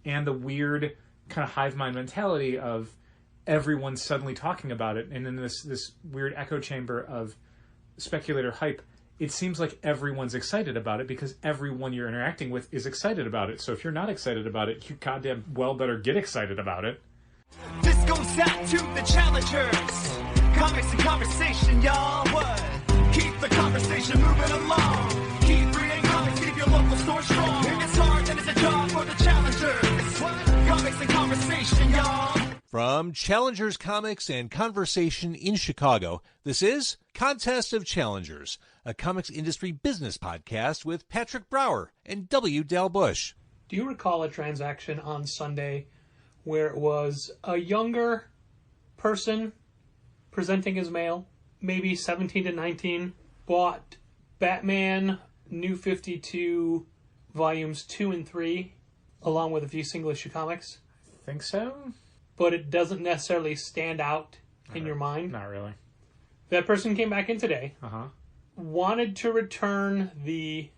and the weird kind of hive mind mentality of everyone suddenly talking about it, and in this weird echo chamber of speculator hype, it seems like everyone's excited about it because everyone you're interacting with is excited about it. So if you're not excited about it, you goddamn well better get excited about it. This goes out to the challengers. Comics and conversation, y'all. What? Keep the conversation moving along. Keep reading comics, keep your local store strong. It's hard and it's a job for the challengers. What? Comics and conversation, y'all. From Challengers Comics and Conversation in Chicago, this is Contest of Challengers, a comics industry business podcast with Patrick Brower and W. Dal Bush. Do you recall a transaction on Sunday where it was a younger person presenting his mail, maybe 17 to 19, bought Batman New 52 volumes 2 and 3, along with a few single issue comics? I think so. But it doesn't necessarily stand out in your mind. Not really. That person came back in today, wanted to return the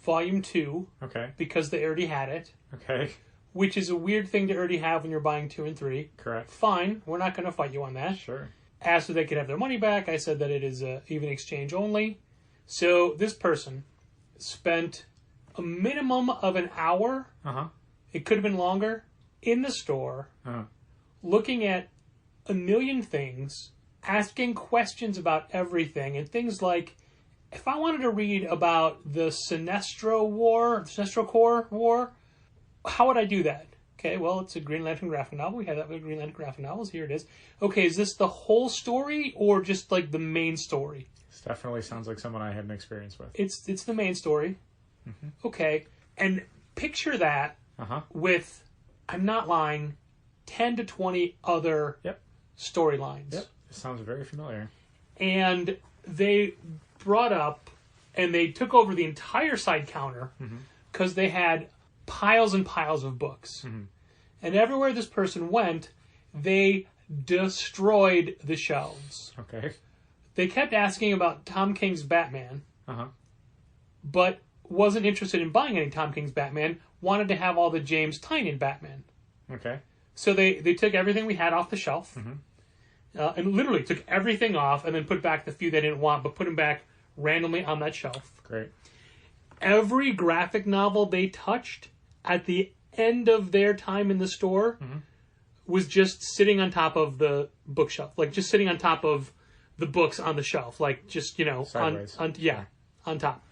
volume 2, Okay. because they already had it, Okay. which is a weird thing to already have when you're buying 2 and 3. Correct. Fine, we're not going to fight you on that. Sure. Asked if they could have their money back. I said that it is even exchange only. So this person spent a minimum of an hour, it could have been longer, in the store, looking at a million things, asking questions about everything, and things like, if I wanted to read about the Sinestro Corps War, how would I do that? Okay, well, it's a Green Lantern graphic novel. We have that with Green Lantern graphic novels. Here it is. Okay, is this the whole story or just like the main story? This definitely sounds like someone I had an experience with. It's the main story. Okay, and picture that with, I'm not lying, 10 to 20 other storylines. Yep, it sounds very familiar. And they brought up, and they took over the entire side counter because they had piles and piles of books. And everywhere this person went, they destroyed the shelves. Okay. They kept asking about Tom King's Batman, but wasn't interested in buying any Tom King's Batman, wanted to have all the James Tynion Batman. Okay. So they took everything we had off the shelf, and literally took everything off and then put back the few they didn't want, but put them back randomly on that shelf. Great. Every graphic novel they touched at the end of their time in the store was just sitting on top of the bookshelf, like just sitting on top of the books on the shelf, like just, sideways. On top,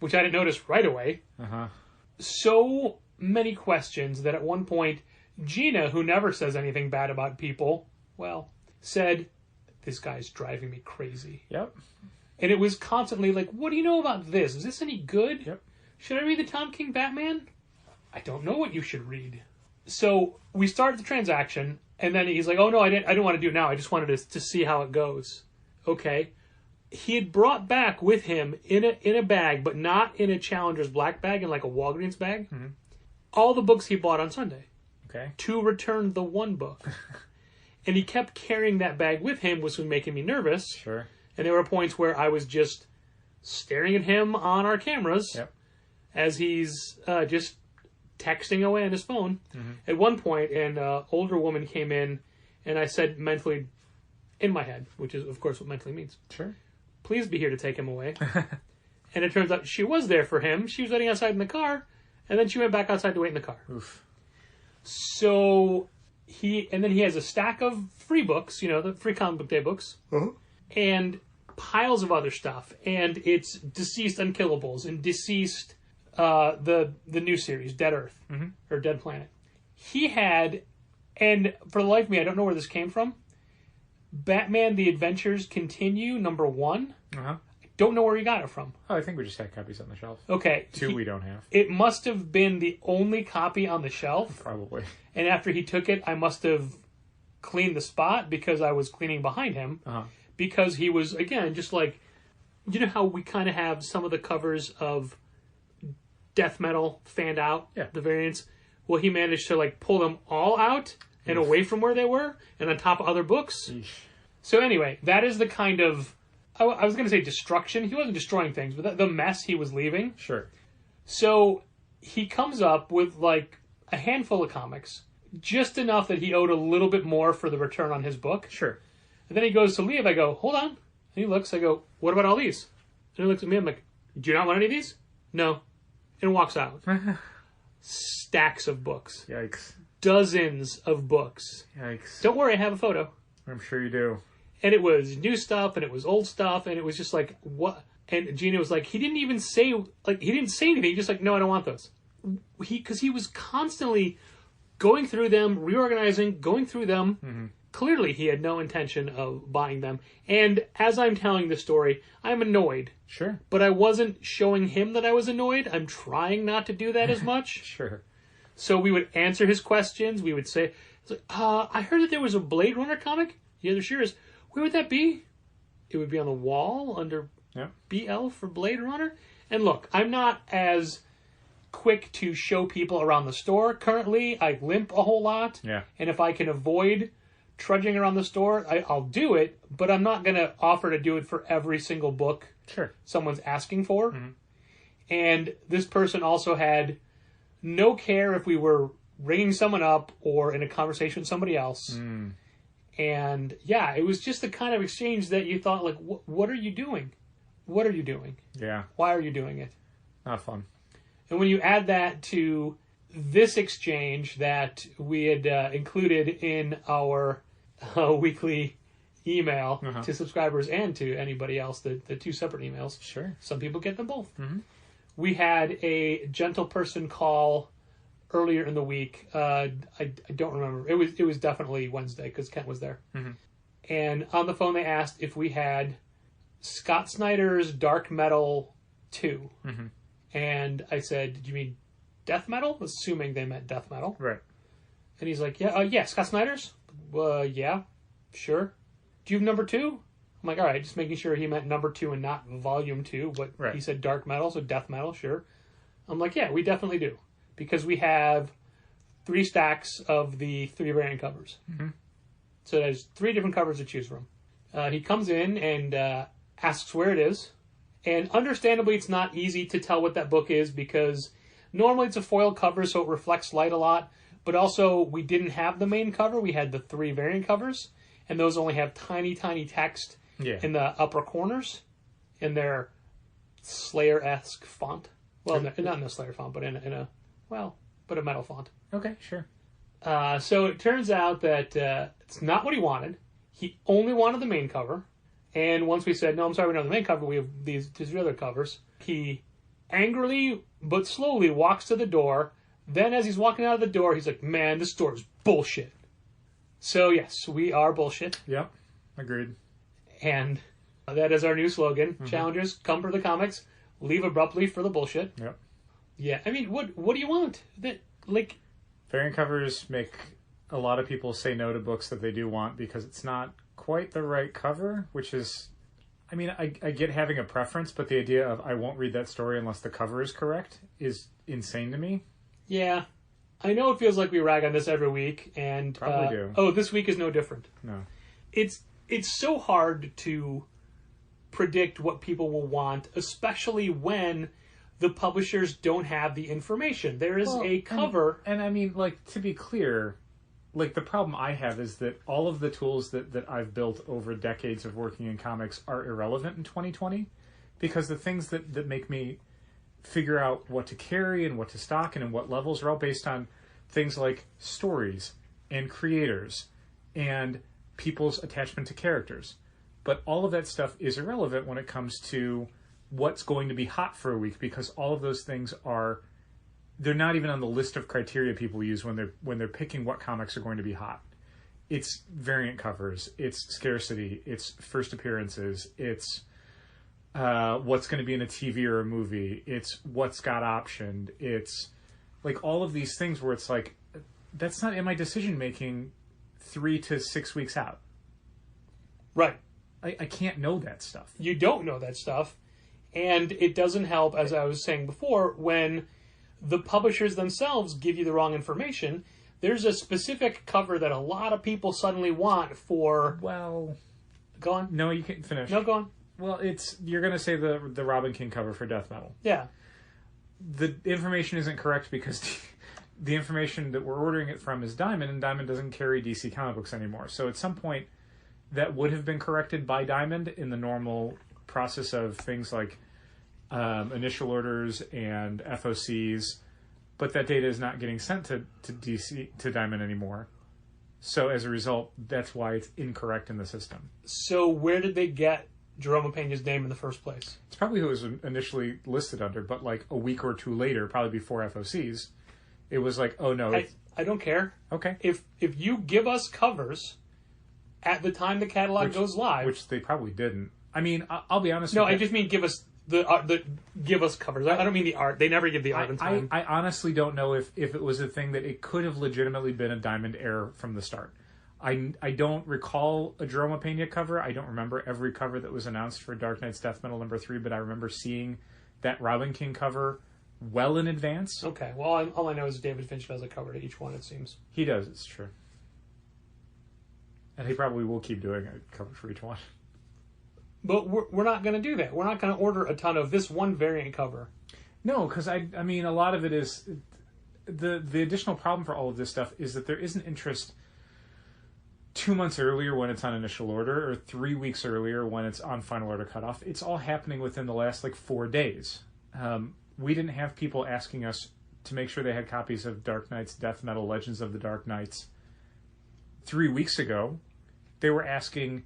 which I didn't notice right away. So many questions that at one point, Gina, who never says anything bad about people, said, this guy's driving me crazy. Yep. And it was constantly like, what do you know about this? Is this any good? Yep. Should I read the Tom King Batman? I don't know what you should read. So we started the transaction, and then he's like, oh no, I didn't want to do it now. I just wanted to see how it goes. Okay. He had brought back with him in a bag, but not in a Challenger's black bag, in like a Walgreens bag, all the books he bought on Sunday. Okay. To return the one book. And he kept carrying that bag with him, which was making me nervous. Sure. And there were points where I was just staring at him on our cameras as he's just texting away on his phone. At one point, an older woman came in, and I said mentally, in my head, which is, of course, what mentally means. Sure. Please be here to take him away. And it turns out she was there for him. She was waiting outside in the car, and then she went back outside to wait in the car. Oof. So then he has a stack of free books, the free comic book day books, and piles of other stuff. And it's Deceased Unkillables and Deceased, the new series, Dead Earth, or Dead Planet. He had, and for the life of me, I don't know where this came from, Batman The Adventures Continue, #1. Don't know where he got it from. Oh, I think we just had copies on the shelf. Okay. 2 we don't have. It must have been the only copy on the shelf. Probably. And after he took it, I must have cleaned the spot because I was cleaning behind him. Because he was, again, just like, you know how we kind of have some of the covers of Death Metal fanned out? Yeah. The variants. Well, he managed to like pull them all out and away from where they were and on top of other books. Eesh. So anyway, that is the kind of, I was going to say destruction. He wasn't destroying things, but the mess he was leaving. Sure. So he comes up with like a handful of comics, just enough that he owed a little bit more for the return on his book. Sure. And then he goes to leave. I go, hold on. And he looks. I go, what about all these? And he looks at me. I'm like, do you not want any of these? No. And walks out. Stacks of books. Yikes. Dozens of books. Yikes. Don't worry, I have a photo. I'm sure you do. And it was new stuff, and it was old stuff, and it was just like, what? And Gina was like, he didn't even say, like, he didn't say anything. He just like, no, I don't want those. Because he was constantly going through them, reorganizing, going through them. Mm-hmm. Clearly, he had no intention of buying them. And as I'm telling the story, I'm annoyed. Sure. But I wasn't showing him that I was annoyed. I'm trying not to do that as much. Sure. So we would answer his questions. We would say, I heard that there was a Blade Runner comic. Yeah, there sure is. Where would that be? It would be on the wall under BL for Blade Runner. And look, I'm not as quick to show people around the store. Currently, I limp a whole lot. Yeah. And if I can avoid trudging around the store, I'll do it. But I'm not going to offer to do it for every single book someone's asking for. Mm-hmm. And this person also had no care if we were ringing someone up or in a conversation with somebody else. Mm. And yeah, it was just the kind of exchange that you thought, like, what are you doing? What are you doing? Yeah. Why are you doing it? Not fun. And when you add that to this exchange that we had included in our weekly email to subscribers and to anybody else, the two separate emails. Sure. Some people get them both. Mm-hmm. We had a gentle person call earlier in the week. I don't remember. It was definitely Wednesday because Kent was there. Mm-hmm. And on the phone they asked if we had Scott Snyder's Dark Metal 2. Mm-hmm. And I said, did you mean death metal? Assuming they meant death metal. Right. And he's like, yeah, Scott Snyder's? Yeah, sure. Do you have number 2? I'm like, all right, just making sure he meant number 2 and not volume 2. But he said dark metal, so death metal, sure. I'm like, yeah, we definitely do. Because we have 3 stacks of the 3 variant covers. Mm-hmm. So there's 3 different covers to choose from. He comes in and asks where it is. And understandably, it's not easy to tell what that book is because normally it's a foil cover, so it reflects light a lot. But also, we didn't have the main cover. We had the 3 variant covers. And those only have tiny, tiny text in the upper corners in their Slayer-esque font. Well, not in the Slayer font, but in a metal font. Okay, sure. So it turns out that it's not what he wanted. He only wanted the main cover. And once we said, no, I'm sorry, we don't have the main cover, we have these 2 other covers, he angrily but slowly walks to the door. Then as he's walking out of the door, he's like, man, this store is bullshit. So yes, we are bullshit. Yep, agreed. And that is our new slogan. Mm-hmm. Challengers, come for the comics, leave abruptly for the bullshit. Yep. Yeah, I mean, what do you want? Variant covers make a lot of people say no to books that they do want because it's not quite the right cover, which is, I mean, I get having a preference, but the idea of I won't read that story unless the cover is correct is insane to me. Yeah. I know it feels like we rag on this every week, and probably do. Oh, this week is no different. No. It's so hard to predict what people will want, especially when the publishers don't have the information. There is a cover. And I mean, like, to be clear, like, the problem I have is that all of the tools that I've built over decades of working in comics are irrelevant in 2020 because the things that make me figure out what to carry and what to stock and in what levels are all based on things like stories and creators and people's attachment to characters. But all of that stuff is irrelevant when it comes to what's going to be hot for a week because all of those things they're not even on the list of criteria people use when they're picking what comics are going to be hot. It's variant covers, it's scarcity, it's first appearances, it's what's going to be in a TV or a movie, it's what's got optioned, it's like all of these things where it's like, that's not in my decision making 3 to 6 weeks out. Right. I can't know that stuff. You don't know that stuff. And it doesn't help, as I was saying before, when the publishers themselves give you the wrong information. There's a specific cover that a lot of people suddenly want for... Well... Go on. No, you can't finish. No, go on. Well, you're going to say the Robin King cover for Death Metal. Yeah. The information isn't correct because the information that we're ordering it from is Diamond, and Diamond doesn't carry DC comic books anymore. So at some point, that would have been corrected by Diamond in the normal process of things like initial orders and FOCs, but that data is not getting sent to Diamond anymore. So as a result, that's why it's incorrect in the system. So where did they get Jerome Pena's name in the first place? It's probably who it was initially listed under, but like a week or two later, probably before FOCs, it was like, oh no. I don't care. Okay. If you give us covers at the time the catalog goes live, which they probably didn't. I mean, I'll be honest. No, I just mean give us give us covers. I don't mean the art. They never give the art in time. I honestly don't know if it was a thing that it could have legitimately been a Diamond error from the start. I don't recall a Jerome Pena cover. I don't remember every cover that was announced for Dark Knight's Death Metal #3, but I remember seeing that Robin King cover well in advance. Okay, well, all I know is David Finch does a cover to each one, it seems. He does, it's true. And he probably will keep doing a cover for each one. But we're not going to do that. We're not going to order a ton of this one variant cover. No, because I mean, a lot of it is... The additional problem for all of this stuff is that there isn't interest 2 months earlier when it's on initial order, or 3 weeks earlier when it's on final order cutoff. It's all happening within the last, 4 days. We didn't have people asking us to make sure they had copies of Dark Knight's Death Metal Legends of the Dark Knights 3 weeks ago. They were asking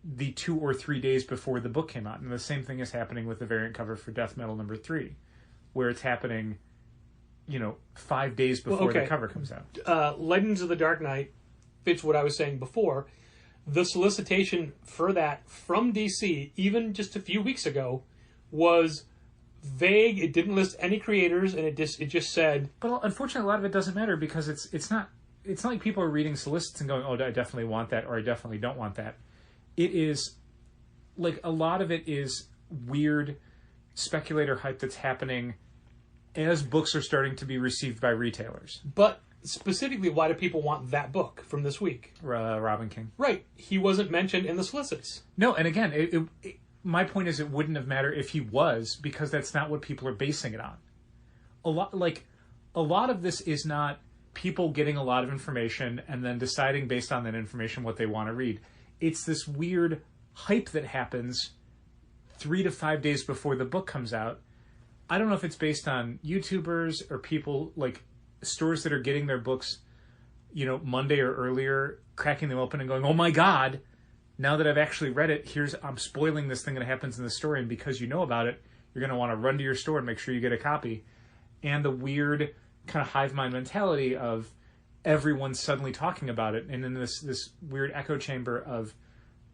the 2 or 3 days before the book came out. And the same thing is happening with the variant cover for Death Metal #3, where it's happening, 5 days before the cover comes out. Legends of the Dark Knight fits what I was saying before. The solicitation for that from DC, even just a few weeks ago, was vague. It didn't list any creators, and it just said... But unfortunately, a lot of it doesn't matter because it's not like people are reading solicits and going, oh, I definitely want that, or I definitely don't want that. It is, a lot of it is weird speculator hype that's happening as books are starting to be received by retailers. But specifically, why do people want that book from this week? Robin King. Right. He wasn't mentioned in the solicits. No, and again, my point is it wouldn't have mattered if he was, because that's not what people are basing it on. A lot of this is not people getting a lot of information and then deciding based on that information what they want to read. It's this weird hype that happens 3 to 5 days before the book comes out. I don't know if it's based on YouTubers or people, stores that are getting their books, Monday or earlier, cracking them open and going, oh my God, now that I've actually read it, I'm spoiling this thing that happens in the story, and because you know about it, you're going to want to run to your store and make sure you get a copy. And the weird kind of hive mind mentality of everyone's suddenly talking about it, and in this weird echo chamber of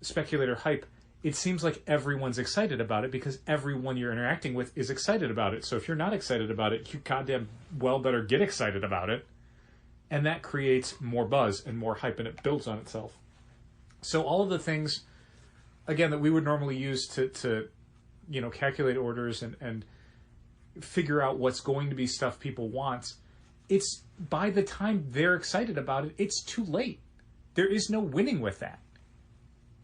speculator hype, it seems like everyone's excited about it because everyone you're interacting with is excited about it. So if you're not excited about it, you goddamn well better get excited about it. And that creates more buzz and more hype, and it builds on itself. So all of the things, again, that we would normally use to calculate orders and figure out what's going to be stuff people want, it's by the time they're excited about it, it's too late. There is no winning with that.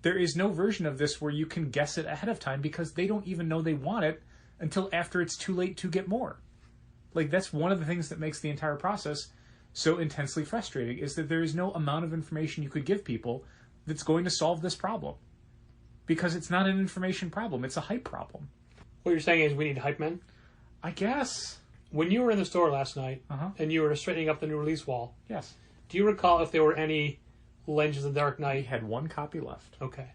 There is no version of this where you can guess it ahead of time because they don't even know they want it until after it's too late to get more. That's one of the things that makes the entire process so intensely frustrating, is that there is no amount of information you could give people that's going to solve this problem. Because it's not an information problem, it's a hype problem. What you're saying is we need hype men? I guess. When you were in the store last night, and you were straightening up the new release wall, yes, do you recall if there were any Legends of the Dark Knight? We had one copy left. Okay.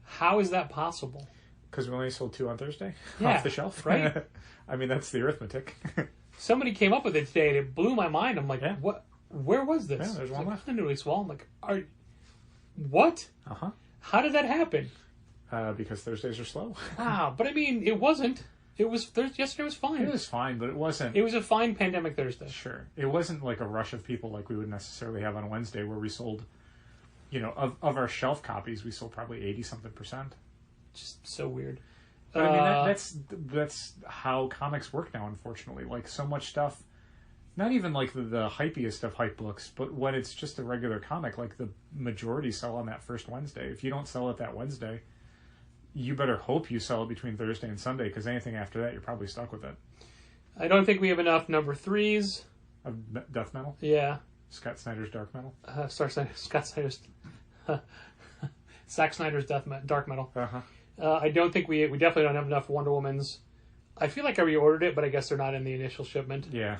How is that possible? Because we only sold 2 on Thursday? Yeah, off the shelf? Right? I mean, that's the arithmetic. Somebody came up with it today, and it blew my mind. I'm like, yeah. What? Where was this? Yeah, there's one left. The new release wall. I'm like, what? Uh-huh. How did that happen? Because Thursdays are slow. Wow, but I mean, it wasn't. Yesterday was fine. It was fine, but it wasn't. It was a fine pandemic Thursday. Sure. It wasn't like a rush of people like we would necessarily have on Wednesday, where we sold, of our shelf copies, we sold probably 80-something%. Just so weird. But I mean, that's how comics work now, unfortunately. So much stuff, not even the hypiest of hype books, but when it's just a regular comic, the majority sell on that first Wednesday. If you don't sell it that Wednesday, you better hope you sell it between Thursday and Sunday, because anything after that, you're probably stuck with it. I don't think we have enough number 3s. Of death metal? Yeah. Scott Snyder's dark metal? Scott Snyder's... Zack Snyder's dark metal. Uh-huh. I don't think we definitely don't have enough Wonder Womans. I feel like I reordered it, but I guess they're not in the initial shipment. Yeah.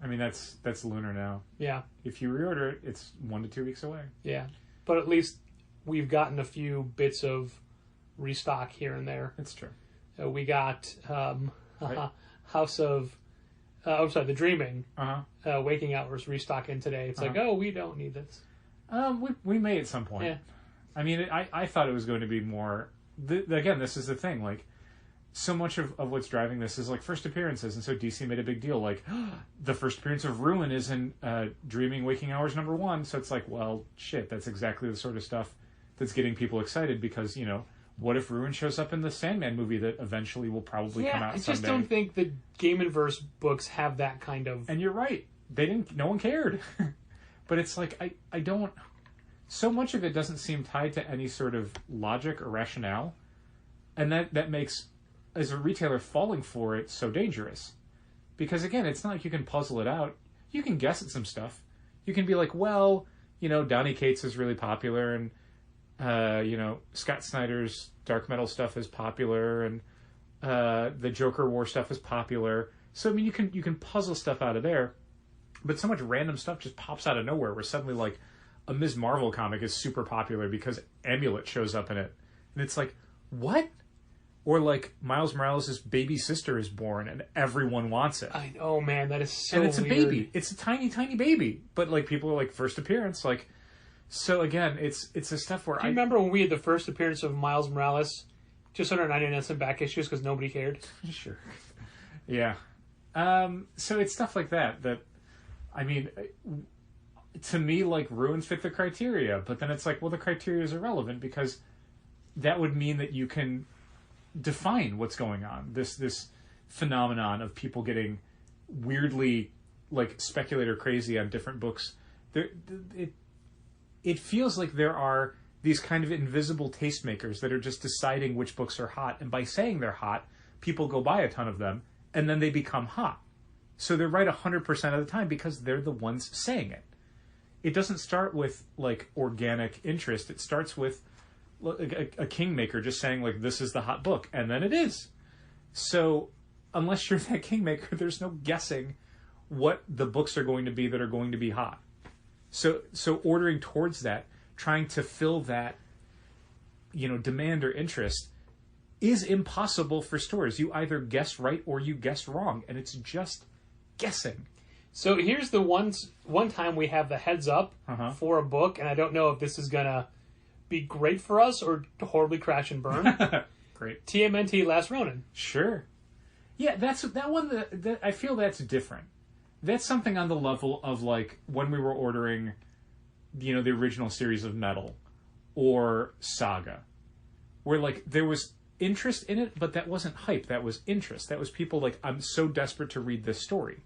I mean, that's lunar now. Yeah. If you reorder it, it's 1 to 2 weeks away. Yeah. But at least we've gotten a few bits of restock here and there. It's true. We got Right. House of... The Dreaming. Uh-huh. Waking Hours restock in today. It's like, we don't need this. We may at some point. Yeah. I mean, I thought it was going to be more... again, this is the thing. Like, so much of what's driving this is, like, first appearances. And so DC made a big deal. Like, the first appearance of Ruin is in Dreaming Waking Hours #1. So it's like, well, shit, that's exactly the sort of stuff that's getting people excited because, you know, what if Ruin shows up in the Sandman movie that eventually will probably come out someday? I just don't think the Gaimanverse books have that kind of... And you're right. No one cared. But it's like, I don't... So much of it doesn't seem tied to any sort of logic or rationale. And that makes, as a retailer, falling for it so dangerous. Because, again, it's not like you can puzzle it out. You can guess at some stuff. You can be like, well, you know, Donny Cates is really popular, and, you know, Scott Snyder's dark metal stuff is popular, and the Joker War stuff is popular. So, I mean, you can puzzle stuff out of there. But so much random stuff just pops out of nowhere, where suddenly, like, a Ms. Marvel comic is super popular because Amulet shows up in it. And it's like, what? Or like Miles Morales' baby sister is born and everyone wants it. I know, man, that is so And it's weird. a baby. It's a tiny, tiny baby. But like people are like, first appearance. Like, so again, it's the stuff where Do you remember when we had the first appearance of Miles Morales? Just under 99-cent back issues because nobody cared? Sure. Yeah. So it's stuff like that, I mean... To me, like, Ruins fit the criteria, but then it's like, well, the criteria is irrelevant because that would mean that you can define what's going on. This phenomenon of people getting weirdly, like, speculator crazy on different books. It feels like there are these kind of invisible tastemakers that are just deciding which books are hot, and by saying they're hot, people go buy a ton of them, and then they become hot. So they're right 100% of the time because they're the ones saying it. It doesn't start with, like, organic interest. It starts with a kingmaker just saying, like, this is the hot book. And then it is. So unless you're that kingmaker, there's no guessing what the books are going to be that are going to be hot. So ordering towards that, trying to fill that, you know, demand or interest is impossible for stores. You either guess right or you guess wrong. And it's just guessing. So here's the one time we have the heads up for a book, and I don't know if this is going to be great for us or horribly crash and burn. Great. TMNT Last Ronin. Sure. Yeah, that one that I feel that's different. That's something on the level of, like, when we were ordering, you know, the original series of Metal or Saga, where, like, there was interest in it, but that wasn't hype. That was interest. That was people like, I'm so desperate to read this story.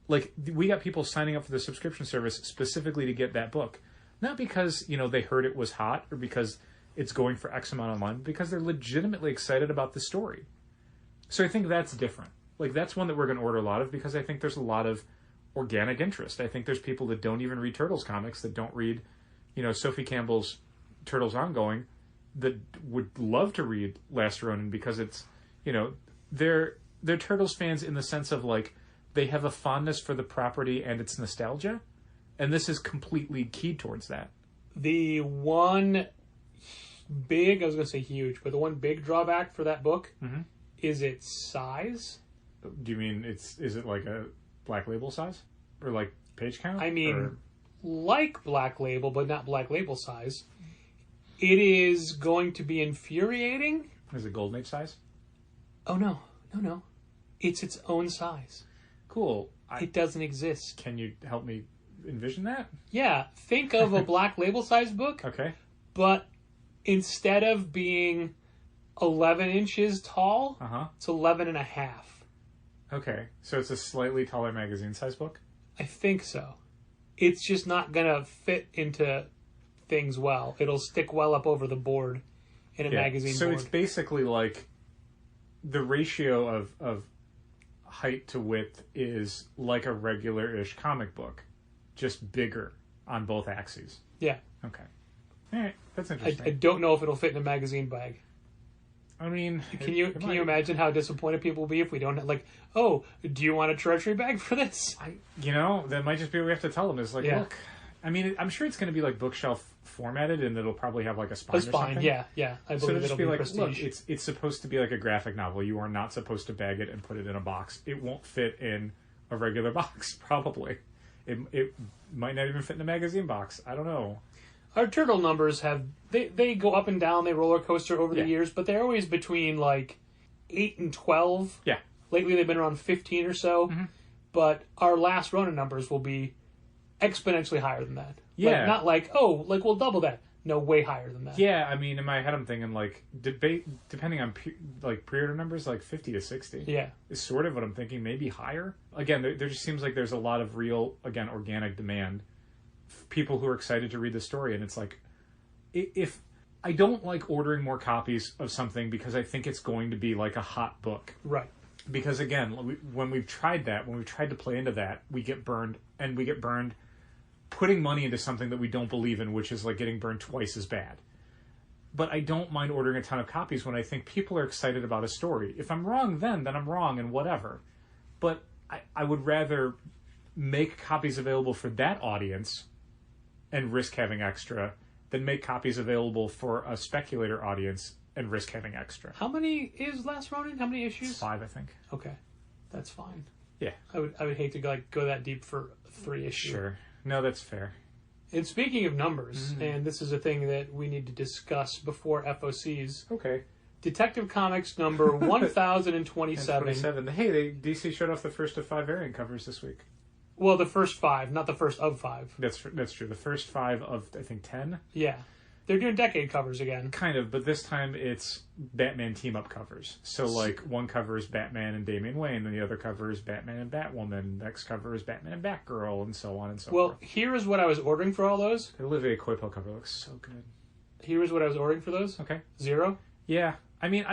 Like, we got people signing up for the subscription service specifically to get that book. Not because, you know, they heard it was hot or because it's going for X amount online, but because they're legitimately excited about the story. So I think that's different. Like, that's one that we're going to order a lot of because I think there's a lot of organic interest. I think there's people that don't even read Turtles comics, that don't read, you know, Sophie Campbell's Turtles Ongoing, that would love to read Last Ronin because it's, you know, they're Turtles fans in the sense of, like, they have a fondness for the property and its nostalgia, and this is completely keyed towards that. The one big, I was going to say huge, but the one big drawback for that book is its size. Do you mean is it like a Black Label size? Or like page count? I mean, like Black Label, but not Black Label size. It is going to be infuriating. Is it Golden Age size? Oh, no. It's its own size. Cool. It doesn't exist. Can you help me envision that? Yeah. Think of a Black Label size book. Okay. But instead of being 11 inches tall, it's 11 and a half. Okay. So it's a slightly taller magazine size book? I think so. It's just not going to fit into things well. It'll stick well up over the board in a magazine so board. it's basically like the ratio of height to width is like a regular-ish comic book, just bigger on both axes. Yeah. Okay. All right, that's I interesting. don't know if it'll fit in a magazine bag. I mean, Can you imagine how disappointed people will be if we don't have, like, oh, do you want a treasury bag for this? That might just be what we have to tell them. Is like, Yeah. look, I mean, I'm sure it's going to be like bookshelf formatted, and it'll probably have like a spine. A or spine, something. yeah. I So believe it'll it'll just be be like, prestige. look, it's supposed to be like a graphic novel. You are not supposed to bag it and put it in a box. It won't fit in a regular box, probably. It might not even fit in a magazine box. I don't know. Our turtle numbers they go up and down, they roller coaster over the Yeah. years, but they're always between like 8 and 12. Yeah. Lately they've been around 15 or so. Mm-hmm. But our last Ronin numbers will be exponentially higher than that. Yeah. Like, not like, oh, like we'll double that. No, way higher than that. Yeah, I mean, in my head, I'm thinking like depending on pre-order numbers, like 50 to 60. Yeah. Is sort of what I'm thinking. Maybe higher. Again, there just seems like there's a lot of real, again, organic demand. People who are excited to read the story, and it's like, if I don't like ordering more copies of something because I think it's going to be like a hot book. Right. Because again, when we've tried to play into that, we get burned, and we get burned putting money into something that we don't believe in, which is like getting burned twice as bad. But I don't mind ordering a ton of copies when I think people are excited about a story. If I'm wrong then I'm wrong, and whatever. But I would rather make copies available for that audience and risk having extra than make copies available for a speculator audience and risk having extra. How many is Last Ronin? How many issues? 5, I think. Okay. That's fine. Yeah. I would hate to go that deep for 3 issues. Sure. No, that's fair. And speaking of numbers, and this is a thing that we need to discuss before FOCs, Okay. Detective Comics number 1027. 27. Hey, DC showed off the first of 5 variant covers this week. Well, the first 5, not the first of 5. That's true. The first 5 of, I think, 10? Yeah. They're doing decade covers again. Kind of, but this time it's Batman team-up covers. So, like, one cover is Batman and Damian Wayne, and the other cover is Batman and Batwoman, next cover is Batman and Batgirl, and so on and so Well, forth. here is what I was ordering for all those. The Olivier Coipel cover looks so good. Here is what I was ordering for those. Okay. 0. Yeah. I mean,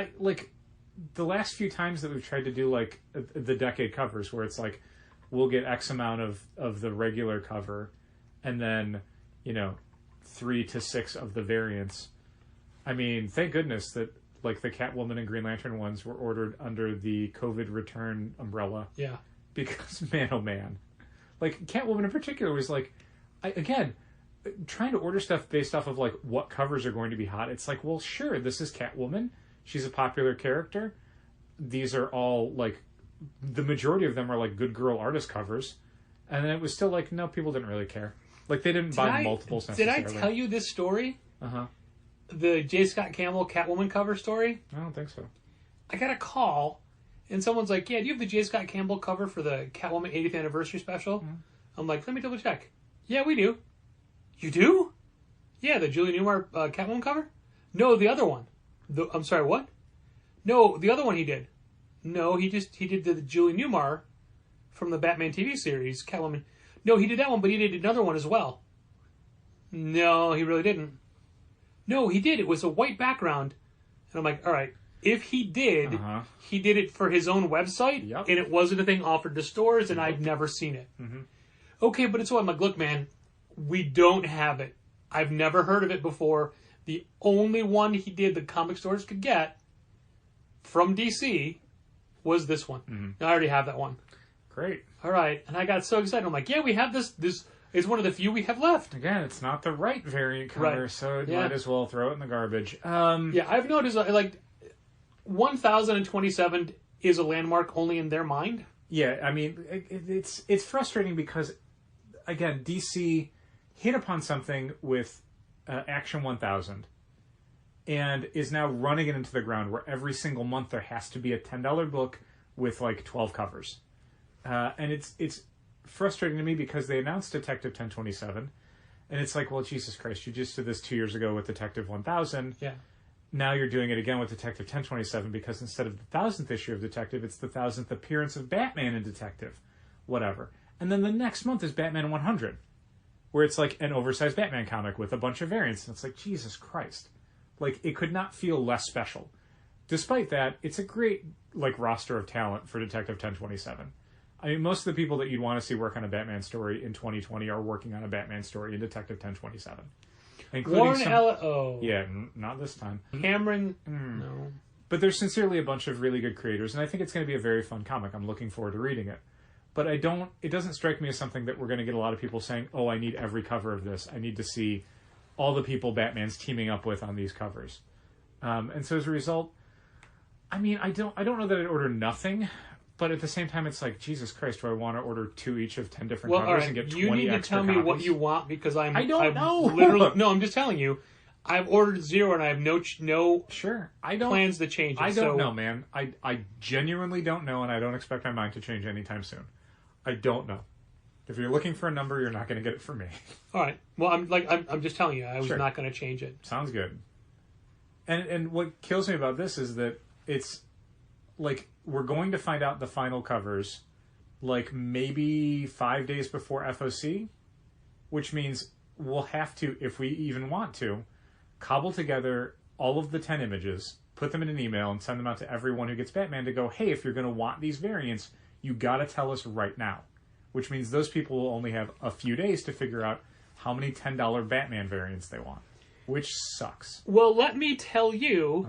the last few times that we've tried to do, like, the decade covers, where it's like, we'll get X amount of the regular cover, and then, 3 to 6 of the variants. I mean, thank goodness that, like, the Catwoman and Green Lantern ones were ordered under the COVID return umbrella. Yeah. Because, man, oh man. Like, Catwoman in particular was like, again, trying to order stuff based off of, like, what covers are going to be hot. It's like, well, sure, this is Catwoman. She's a popular character. These are all, like, the majority of them are, like, good girl artist covers. And then it was still like, no, people didn't really care. Like, they didn't buy multiples Did I necessarily. tell you this story? Uh-huh. The J. Scott Campbell Catwoman cover story? I don't think so. I got a call, and someone's like, yeah, do you have the J. Scott Campbell cover for the Catwoman 80th anniversary special? Mm-hmm. I'm like, let me double check. Yeah, we do. You do? Yeah, the Julie Newmar Catwoman cover? No, the other one. I'm sorry, what? No, the other one he did. No, he did the Julie Newmar from the Batman TV series, Catwoman. No, he did that one, but he did another one as well. No, he really didn't. No, he did. It was a white background. And I'm like, all right, if he did, he did it for his own website, Yep. and it wasn't a thing offered to stores, and I've never seen it. Mm-hmm. Okay, but it's what I'm like, look, man, we don't have it. I've never heard of it before. The only one he did that comic stores could get from DC was this one. Mm-hmm. I already have that one. Great. All right. And I got so excited. I'm like, yeah, we have this. This is one of the few we have left. Again, it's not the right variant cover, Right. so it Yeah. might as well throw it in the garbage. Yeah, I've noticed, like, 1027 is a landmark only in their mind. Yeah, I mean, it's frustrating because, again, DC hit upon something with Action 1000 and is now running it into the ground where every single month there has to be a $10 book with, like, 12 covers. And it's frustrating to me because they announced Detective 1027, and it's like, well, Jesus Christ, you just did this 2 years ago with Detective 1000. Yeah. Now you're doing it again with Detective 1027 because instead of the 1000th issue of Detective, it's the 1000th appearance of Batman in Detective. Whatever. And then the next month is Batman 100, where it's like an oversized Batman comic with a bunch of variants. And it's like, Jesus Christ. Like, it could not feel less special. Despite that, it's a great, like roster of talent for Detective 1027. I mean, most of the people that you'd want to see work on a Batman story in 2020 are working on a Batman story in Detective 1027. Including Warren some... Oh. Yeah, not this time. Cameron? No. But there's sincerely a bunch of really good creators, and I think it's going to be a very fun comic. I'm looking forward to reading it. But it doesn't strike me as something that we're going to get a lot of people saying, oh, I need every cover of this. I need to see all the people Batman's teaming up with on these covers. And so as a result, I mean, I don't know that I'd order nothing, but at the same time, it's like, Jesus Christ, do I want to order 2 each of 10 different covers and get 20 extra You need to tell me what you want, because I don't know. Literally, no, I'm just telling you. I've ordered 0 and I have no sure. I don't plans to change it. I don't know, man. I genuinely don't know, and I don't expect my mind to change anytime soon. I don't know. If you're looking for a number, you're not going to get it from me. All right. Well, I'm just telling you, I was Sure. not going to change it. Sounds good. And what kills me about this is that it's like we're going to find out the final covers like maybe 5 days before FOC, which means we'll have to, if we even want to, cobble together all of the 10 images, put them in an email, and send them out to everyone who gets Batman to go, hey, if you're going to want these variants, you got to tell us right now. Which means those people will only have a few days to figure out how many $10 Batman variants they want. Which sucks. Well, let me tell you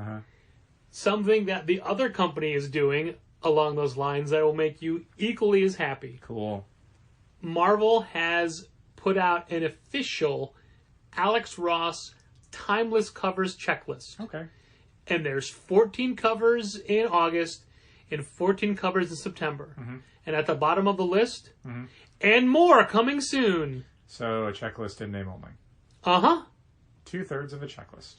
something that the other company is doing along those lines that will make you equally as happy. Cool. Marvel has put out an official Alex Ross Timeless Covers checklist. Okay. And there's 14 covers in August and 14 covers in September. And at the bottom of the list, and more coming soon. So a checklist in name only. 2/3 of a checklist.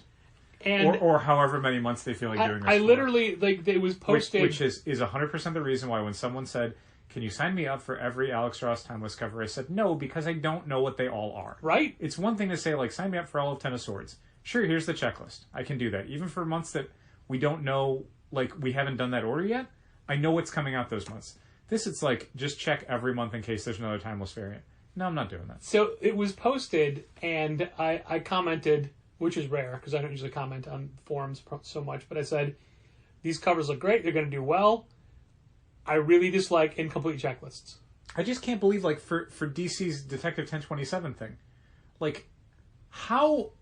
And or however many months they feel like doing this I for. literally, like, it was posted. Which is 100% the reason why when someone said, can you sign me up for every Alex Ross Timeless cover? I said, no, because I don't know what they all are. Right? It's one thing to say, like, sign me up for all of Ten of Swords. Sure, here's the checklist. I can do that. Even for months that we don't know, like, we haven't done that order yet, I know what's coming out those months. This, it's like, just check every month in case there's another Timeless variant. No, I'm not doing that. So it was posted, and I commented, which is rare, because I don't usually comment on forums so much, but I said, these covers look great, they're going to do well. I really dislike incomplete checklists. I just can't believe, like, for DC's Detective 1027 thing, like, how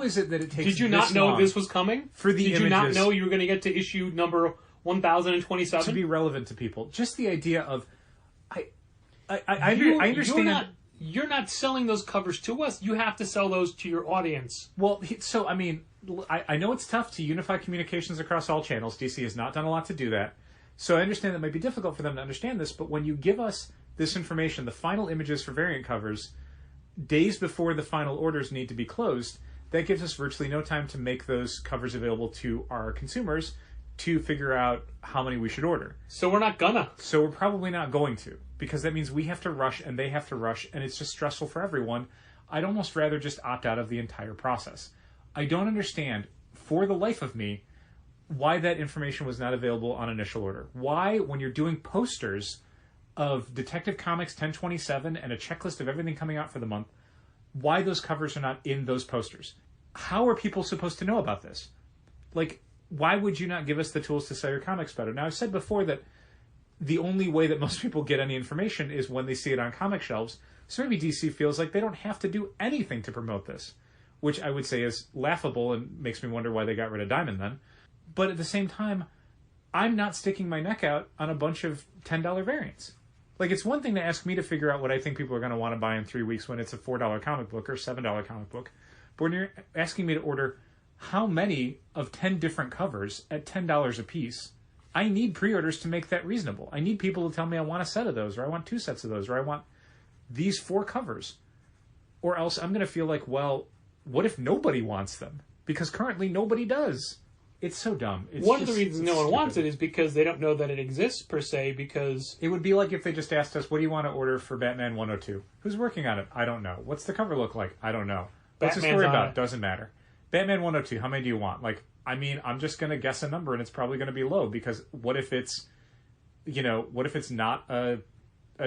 is it that it takes Did you this not know long this was coming? for the Did you not images know you were going to get to issue number 1027? to be relevant to people? Just the idea of, I understand. You're not selling those covers to us. You have to sell those to your audience. Well, so, I mean, I know it's tough to unify communications across all channels. DC has not done a lot to do that. So I understand that it might be difficult for them to understand this, but when you give us this information, the final images for variant covers, days before the final orders need to be closed, that gives us virtually no time to make those covers available to our consumers to figure out how many we should order. So we're not gonna. So we're probably not going to, because that means we have to rush and they have to rush, and it's just stressful for everyone. I'd almost rather just opt out of the entire process. I don't understand, for the life of me, why that information was not available on initial order. Why, when you're doing posters of Detective Comics 1027 and a checklist of everything coming out for the month, why those covers are not in those posters? How are people supposed to know about this? Like, why would you not give us the tools to sell your comics better? Now, I've said before that the only way that most people get any information is when they see it on comic shelves. So maybe DC feels like they don't have to do anything to promote this, which I would say is laughable and makes me wonder why they got rid of Diamond then. But at the same time, I'm not sticking my neck out on a bunch of $10 variants. Like, it's one thing to ask me to figure out what I think people are going to want to buy in 3 weeks when it's a $4 comic book or $7 comic book. But when you're asking me to order how many of 10 different covers at $10 a piece, I need pre-orders to make that reasonable. I need people to tell me I want a set of those, or I want 2 sets of those, or I want these 4 covers. Or else I'm going to feel like, well, what if nobody wants them? Because currently nobody does. It's so dumb. One of the reasons no one wants it is because they don't know that it exists, per se, because... It would be like if they just asked us, what do you want to order for Batman 102? Who's working on it? I don't know. What's the cover look like? I don't know. What's the story about? Doesn't matter. Batman 102, how many do you want? Like, I mean, I'm just going to guess a number, and it's probably going to be low, because what if it's, what if it's not a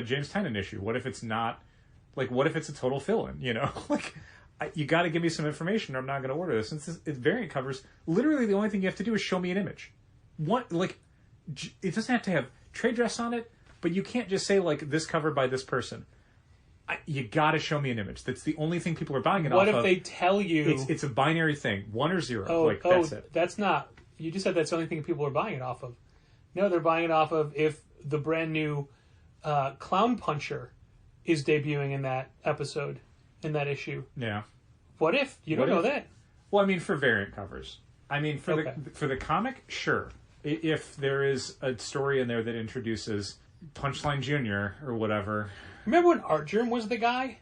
James Tynion issue? What if it's not, like, what if it's a total fill-in, Like, you got to give me some information, or I'm not going to order this. Since it's variant covers, literally the only thing you have to do is show me an image. it doesn't have to have trade dress on it, but you can't just say, like, this cover by this person. You got to show me an image. That's the only thing people are buying it off of. What if they tell you... It's a binary thing, 1 or 0. That's it. That's not... You just said that's the only thing people are buying it off of. No, they're buying it off of if the brand new Clown Puncher is debuting in that episode, in that issue. Yeah. What if? You don't know that. Well, I mean, for variant covers. I mean, for the comic, sure. If there is a story in there that introduces Punchline Jr. or whatever. Remember when Artgerm was the guy?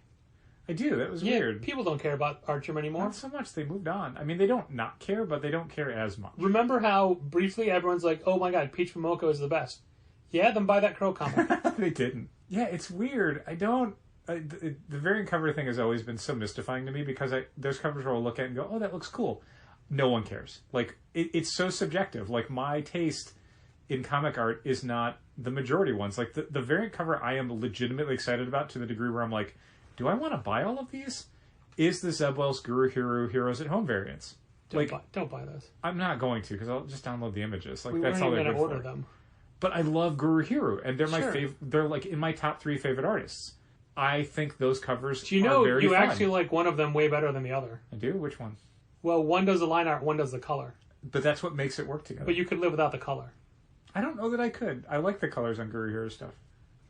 I do. That was weird. People don't care about Artgerm anymore. Not so much. They moved on. I mean, they don't not care, but they don't care as much. Remember how briefly everyone's like, oh my god, Peach Momoko is the best. Yeah, then buy that Crow comic. They didn't. Yeah, it's weird. I don't... the variant cover thing has always been so mystifying to me because there's covers where I'll look at it and go, oh, that looks cool. No one cares. Like, it's so subjective. Like, my taste in comic art is not the majority ones. Like, the variant cover I am legitimately excited about to the degree where I'm like, do I want to buy all of these? Is the Zeb Wells Guru Hero Heroes at Home variants. Don't buy those. I'm not going to because I'll just download the images. Like, we that's all weren't they're even good going to order for. them. But I love Guru Hero, and they're my Sure. They're like in my top 3 favorite artists. I think those covers Do you know are very you fun. actually like one of them way better than the other? I do? Which one? Well, one does the line art, one does the color. But that's what makes it work together. But you could live without the color. I don't know that I could. I like the colors on Guru Hero stuff.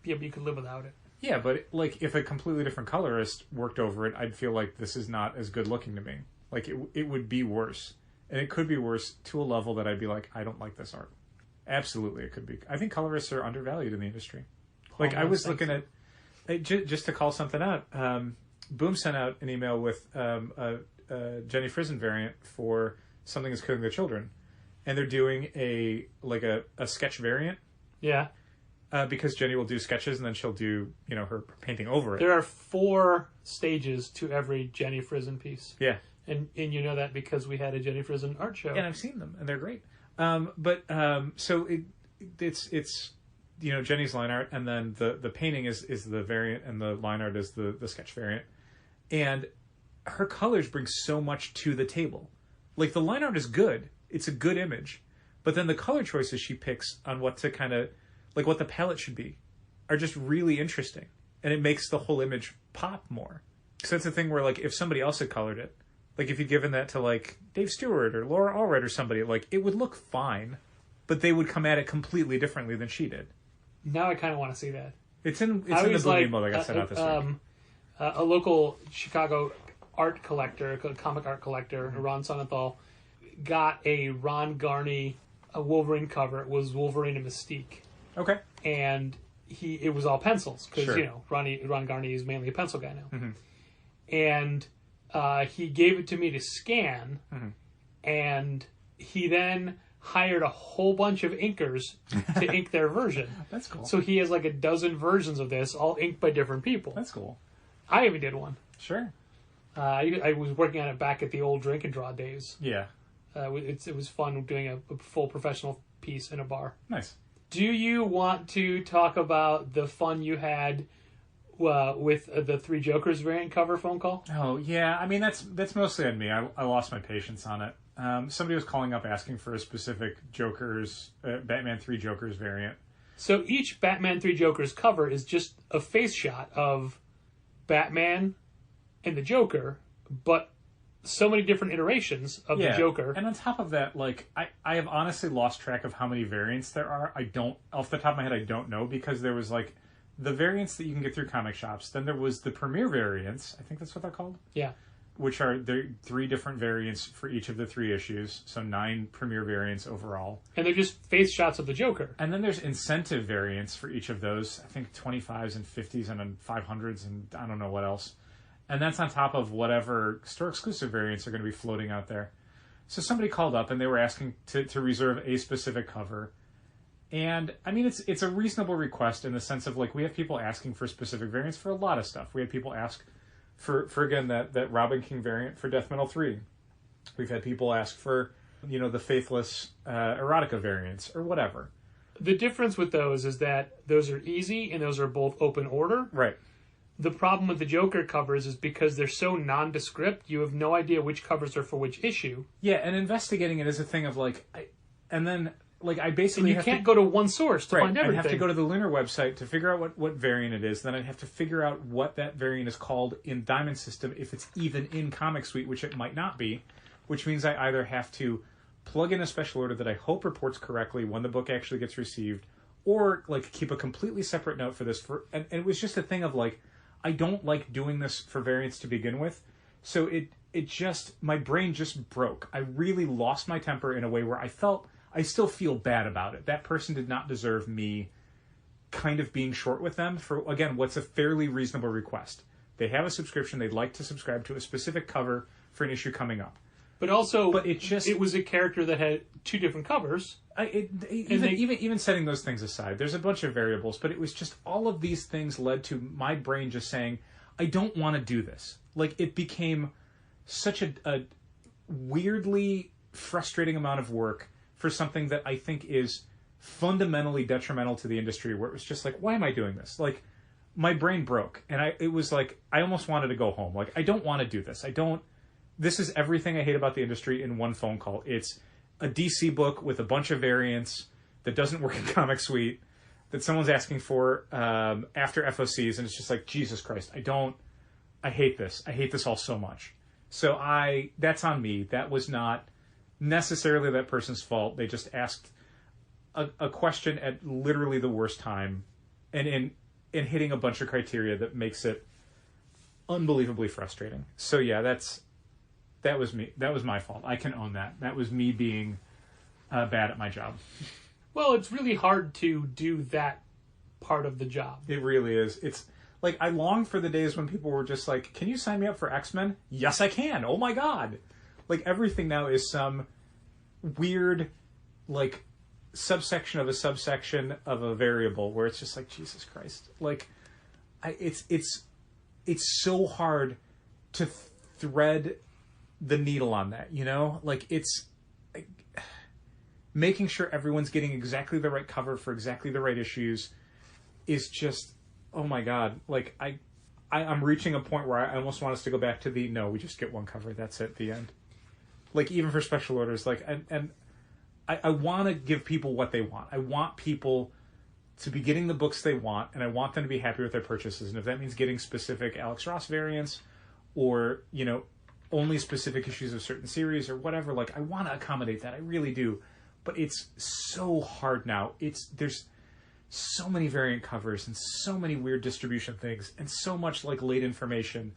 Yeah, but you could live without it. Yeah, but like if a completely different colorist worked over it, I'd feel like this is not as good looking to me. Like it would be worse. And it could be worse to a level that I'd be like, I don't like this art. Absolutely, it could be. I think colorists are undervalued in the industry. Like, I was looking at... Just to call something out, Boom sent out an email with a Jenny Frison variant for Something Is Killing the Children. And they're doing a sketch variant. Yeah. Because Jenny will do sketches and then she'll do, her painting over it. There are 4 stages to every Jenny Frison piece. Yeah. And you know that because we had a Jenny Frison art show. And I've seen them, and they're great. So it's Jenny's line art, and then the painting is the variant, and the line art is the sketch variant. And her colors bring so much to the table. Like, the line art is good. It's a good image. But then the color choices she picks on what to kind of... Like, what the palette should be are just really interesting. And it makes the whole image pop more. So it's a thing where, like, if somebody else had colored it, like, if you'd given that to, like, Dave Stewart or Laura Allred or somebody, like, it would look fine, but they would come at it completely differently than she did. Now I kind of want to see that. It's in the Blue Emo that got sent out this week. A local Chicago art collector, comic art collector, Ron Sonnenthal, got a Ron Garney Wolverine cover. It was Wolverine and Mystique. Okay. And it was all pencils, because, Sure. Ron Garney is mainly a pencil guy now. Mm-hmm. And... he gave it to me to scan, and he then hired a whole bunch of inkers to ink their version. That's cool. So he has like a dozen versions of this, all inked by different people. That's cool. I even did one. Sure. I was working on it back at the old Drink and Draw days. Yeah. It was fun doing a full professional piece in a bar. Nice. Do you want to talk about the fun you had with the Three Jokers variant cover phone call? Oh, yeah. I mean, that's mostly on me. I lost my patience on it. Somebody was calling up asking for a specific Jokers, Batman 3 Jokers variant. So each Batman 3 Jokers cover is just a face shot of Batman and the Joker, but so many different iterations of the Joker. And on top of that, like, I have honestly lost track of how many variants there are. Off the top of my head, I don't know, because there was, like, the variants that you can get through comic shops. Then there was the premiere variants. I think that's what they're called. Yeah. Which are the 3 different variants for each of the 3 issues. So 9 premiere variants overall. And they're just face shots of the Joker. And then there's incentive variants for each of those. I think 25s and 50s and 500s and I don't know what else. And that's on top of whatever store exclusive variants are going to be floating out there. So somebody called up and they were asking to reserve a specific cover. And I mean, it's a reasonable request in the sense of, like, we have people asking for specific variants for a lot of stuff. We had people ask for again, that Robin King variant for Death Metal 3. We've had people ask for, the Faithless erotica variants or whatever. The difference with those is that those are easy and those are both open order. Right. The problem with the Joker covers is because they're so nondescript, you have no idea which covers are for which issue. Yeah, and investigating it is a thing of, like, and then like I And basically you can't go to one source to find I'd everything. have to go to the Lunar website to figure out what variant it is. Then I'd have to figure out what that variant is called in Diamond System, if it's even in Comic Suite, which it might not be. Which means I either have to plug in a special order that I hope reports correctly when the book actually gets received, or like keep a completely separate note for this. And it was just a thing of like, I don't like doing this for variants to begin with, so it just, my brain just broke. I really lost my temper in a way where I still feel bad about it. That person did not deserve me kind of being short with them for, again, what's a fairly reasonable request. They have a subscription, they'd like to subscribe to a specific cover for an issue coming up. But also, it was a character that had 2 different covers. Even setting those things aside, there's a bunch of variables, but it was just all of these things led to my brain just saying, I don't want to do this. Like, it became such a weirdly frustrating amount of work for something that I think is fundamentally detrimental to the industry, where it was just like, why am I doing this? Like, my brain broke, and it was like, I almost wanted to go home. Like, I don't want to do this. This is everything I hate about the industry in one phone call. It's a DC book with a bunch of variants that doesn't work in Comic Suite, that someone's asking for after FOCs, and it's just like, Jesus Christ, I hate this. I hate this all so much. So that's on me. That was not necessarily that person's fault. They just asked a question at literally the worst time, and in hitting a bunch of criteria that makes it unbelievably frustrating. So yeah, that was me. That was my fault. I can own that. That was me being bad at my job. Well, it's really hard to do that part of the job. It really is. It's like, I long for the days when people were just like, can you sign me up for X-Men? Yes, I can. Oh my God. Like, everything now is some weird, like, subsection of a subsection of a variable where it's just like, Jesus Christ. Like, it's so hard to thread the needle on that, you know? Like, it's making sure everyone's getting exactly the right cover for exactly the right issues is just, oh my God. Like, I'm reaching a point where I almost want us to go back to no, we just get one cover, that's it, the end. Like, even for special orders, like, and I want to give people what they want. I want people to be getting the books they want, and I want them to be happy with their purchases. And if that means getting specific Alex Ross variants, or, you know, only specific issues of certain series or whatever, like, I want to accommodate that. I really do. But it's so hard now. There's so many variant covers and so many weird distribution things and so much, like, late information.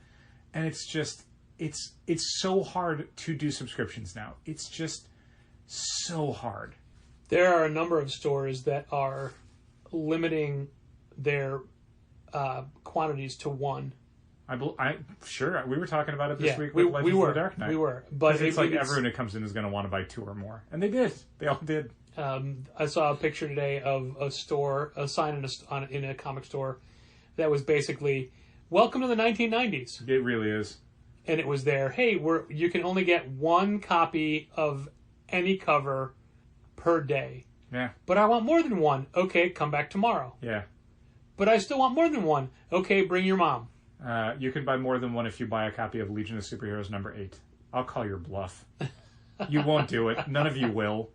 And it's just, it's so hard to do subscriptions now. It's just so hard. There are a number of stores that are limiting their quantities to 1. Sure, we were talking about it this week we with Legends of were. the Dark Knight. We were. But it's like everyone who comes in is going to want to buy 2 or more. And they did. They all did. I saw a picture today of a store, a sign in a comic store that was basically, welcome to the 1990s. It really is. And it was there, hey, you can only get 1 copy of any cover per day. Yeah. But I want more than 1. Okay, come back tomorrow. Yeah. But I still want more than 1. Okay, bring your mom. You can buy more than 1 if you buy a copy of Legion of Superheroes number 8. I'll call your bluff. You won't do it. None of you will.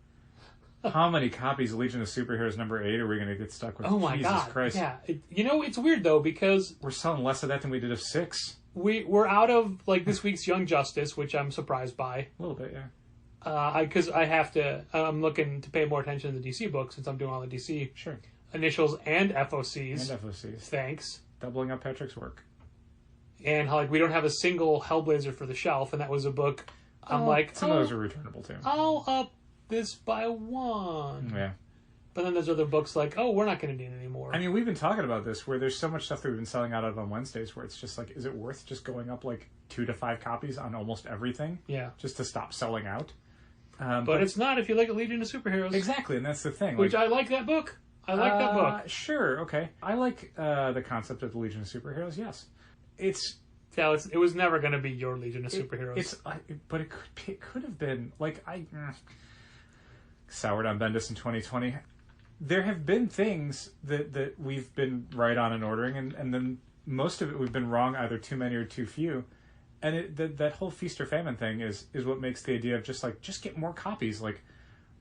How many copies of Legion of Superheroes number 8 are we going to get stuck with? Oh my Jesus God. Christ. Yeah. It's weird though, because we're selling less of that than we did of 6. We're out of, like, this week's Young Justice, which I'm surprised by. A little bit, yeah. Because I'm looking to pay more attention to the DC books since I'm doing all the DC initials and FOCs. And FOCs. Thanks. Doubling up Patrick's work. And, like, we don't have a single Hellblazer for the shelf, and that was a book. I'm like, some of those are returnable too. I'll up this by 1. Yeah. But then there's other books like, oh, we're not going to need it anymore. I mean, we've been talking about this where there's so much stuff that we've been selling out of on Wednesdays where it's just like, is it worth just going up like 2 to 5 copies on almost everything? Yeah. Just to stop selling out. But it's not if you like Legion of Superheroes. Exactly, and that's the thing. Which I like that book. I like that book. Sure, okay. I like the concept of the Legion of Superheroes, yes. It was never going to be your Legion of Superheroes. But it could have been, like, soured on Bendis in 2020. There have been things that we've been right on in ordering, and then most of it we've been wrong, either too many or too few. And that whole feast or famine thing is what makes the idea of just get more copies. Like,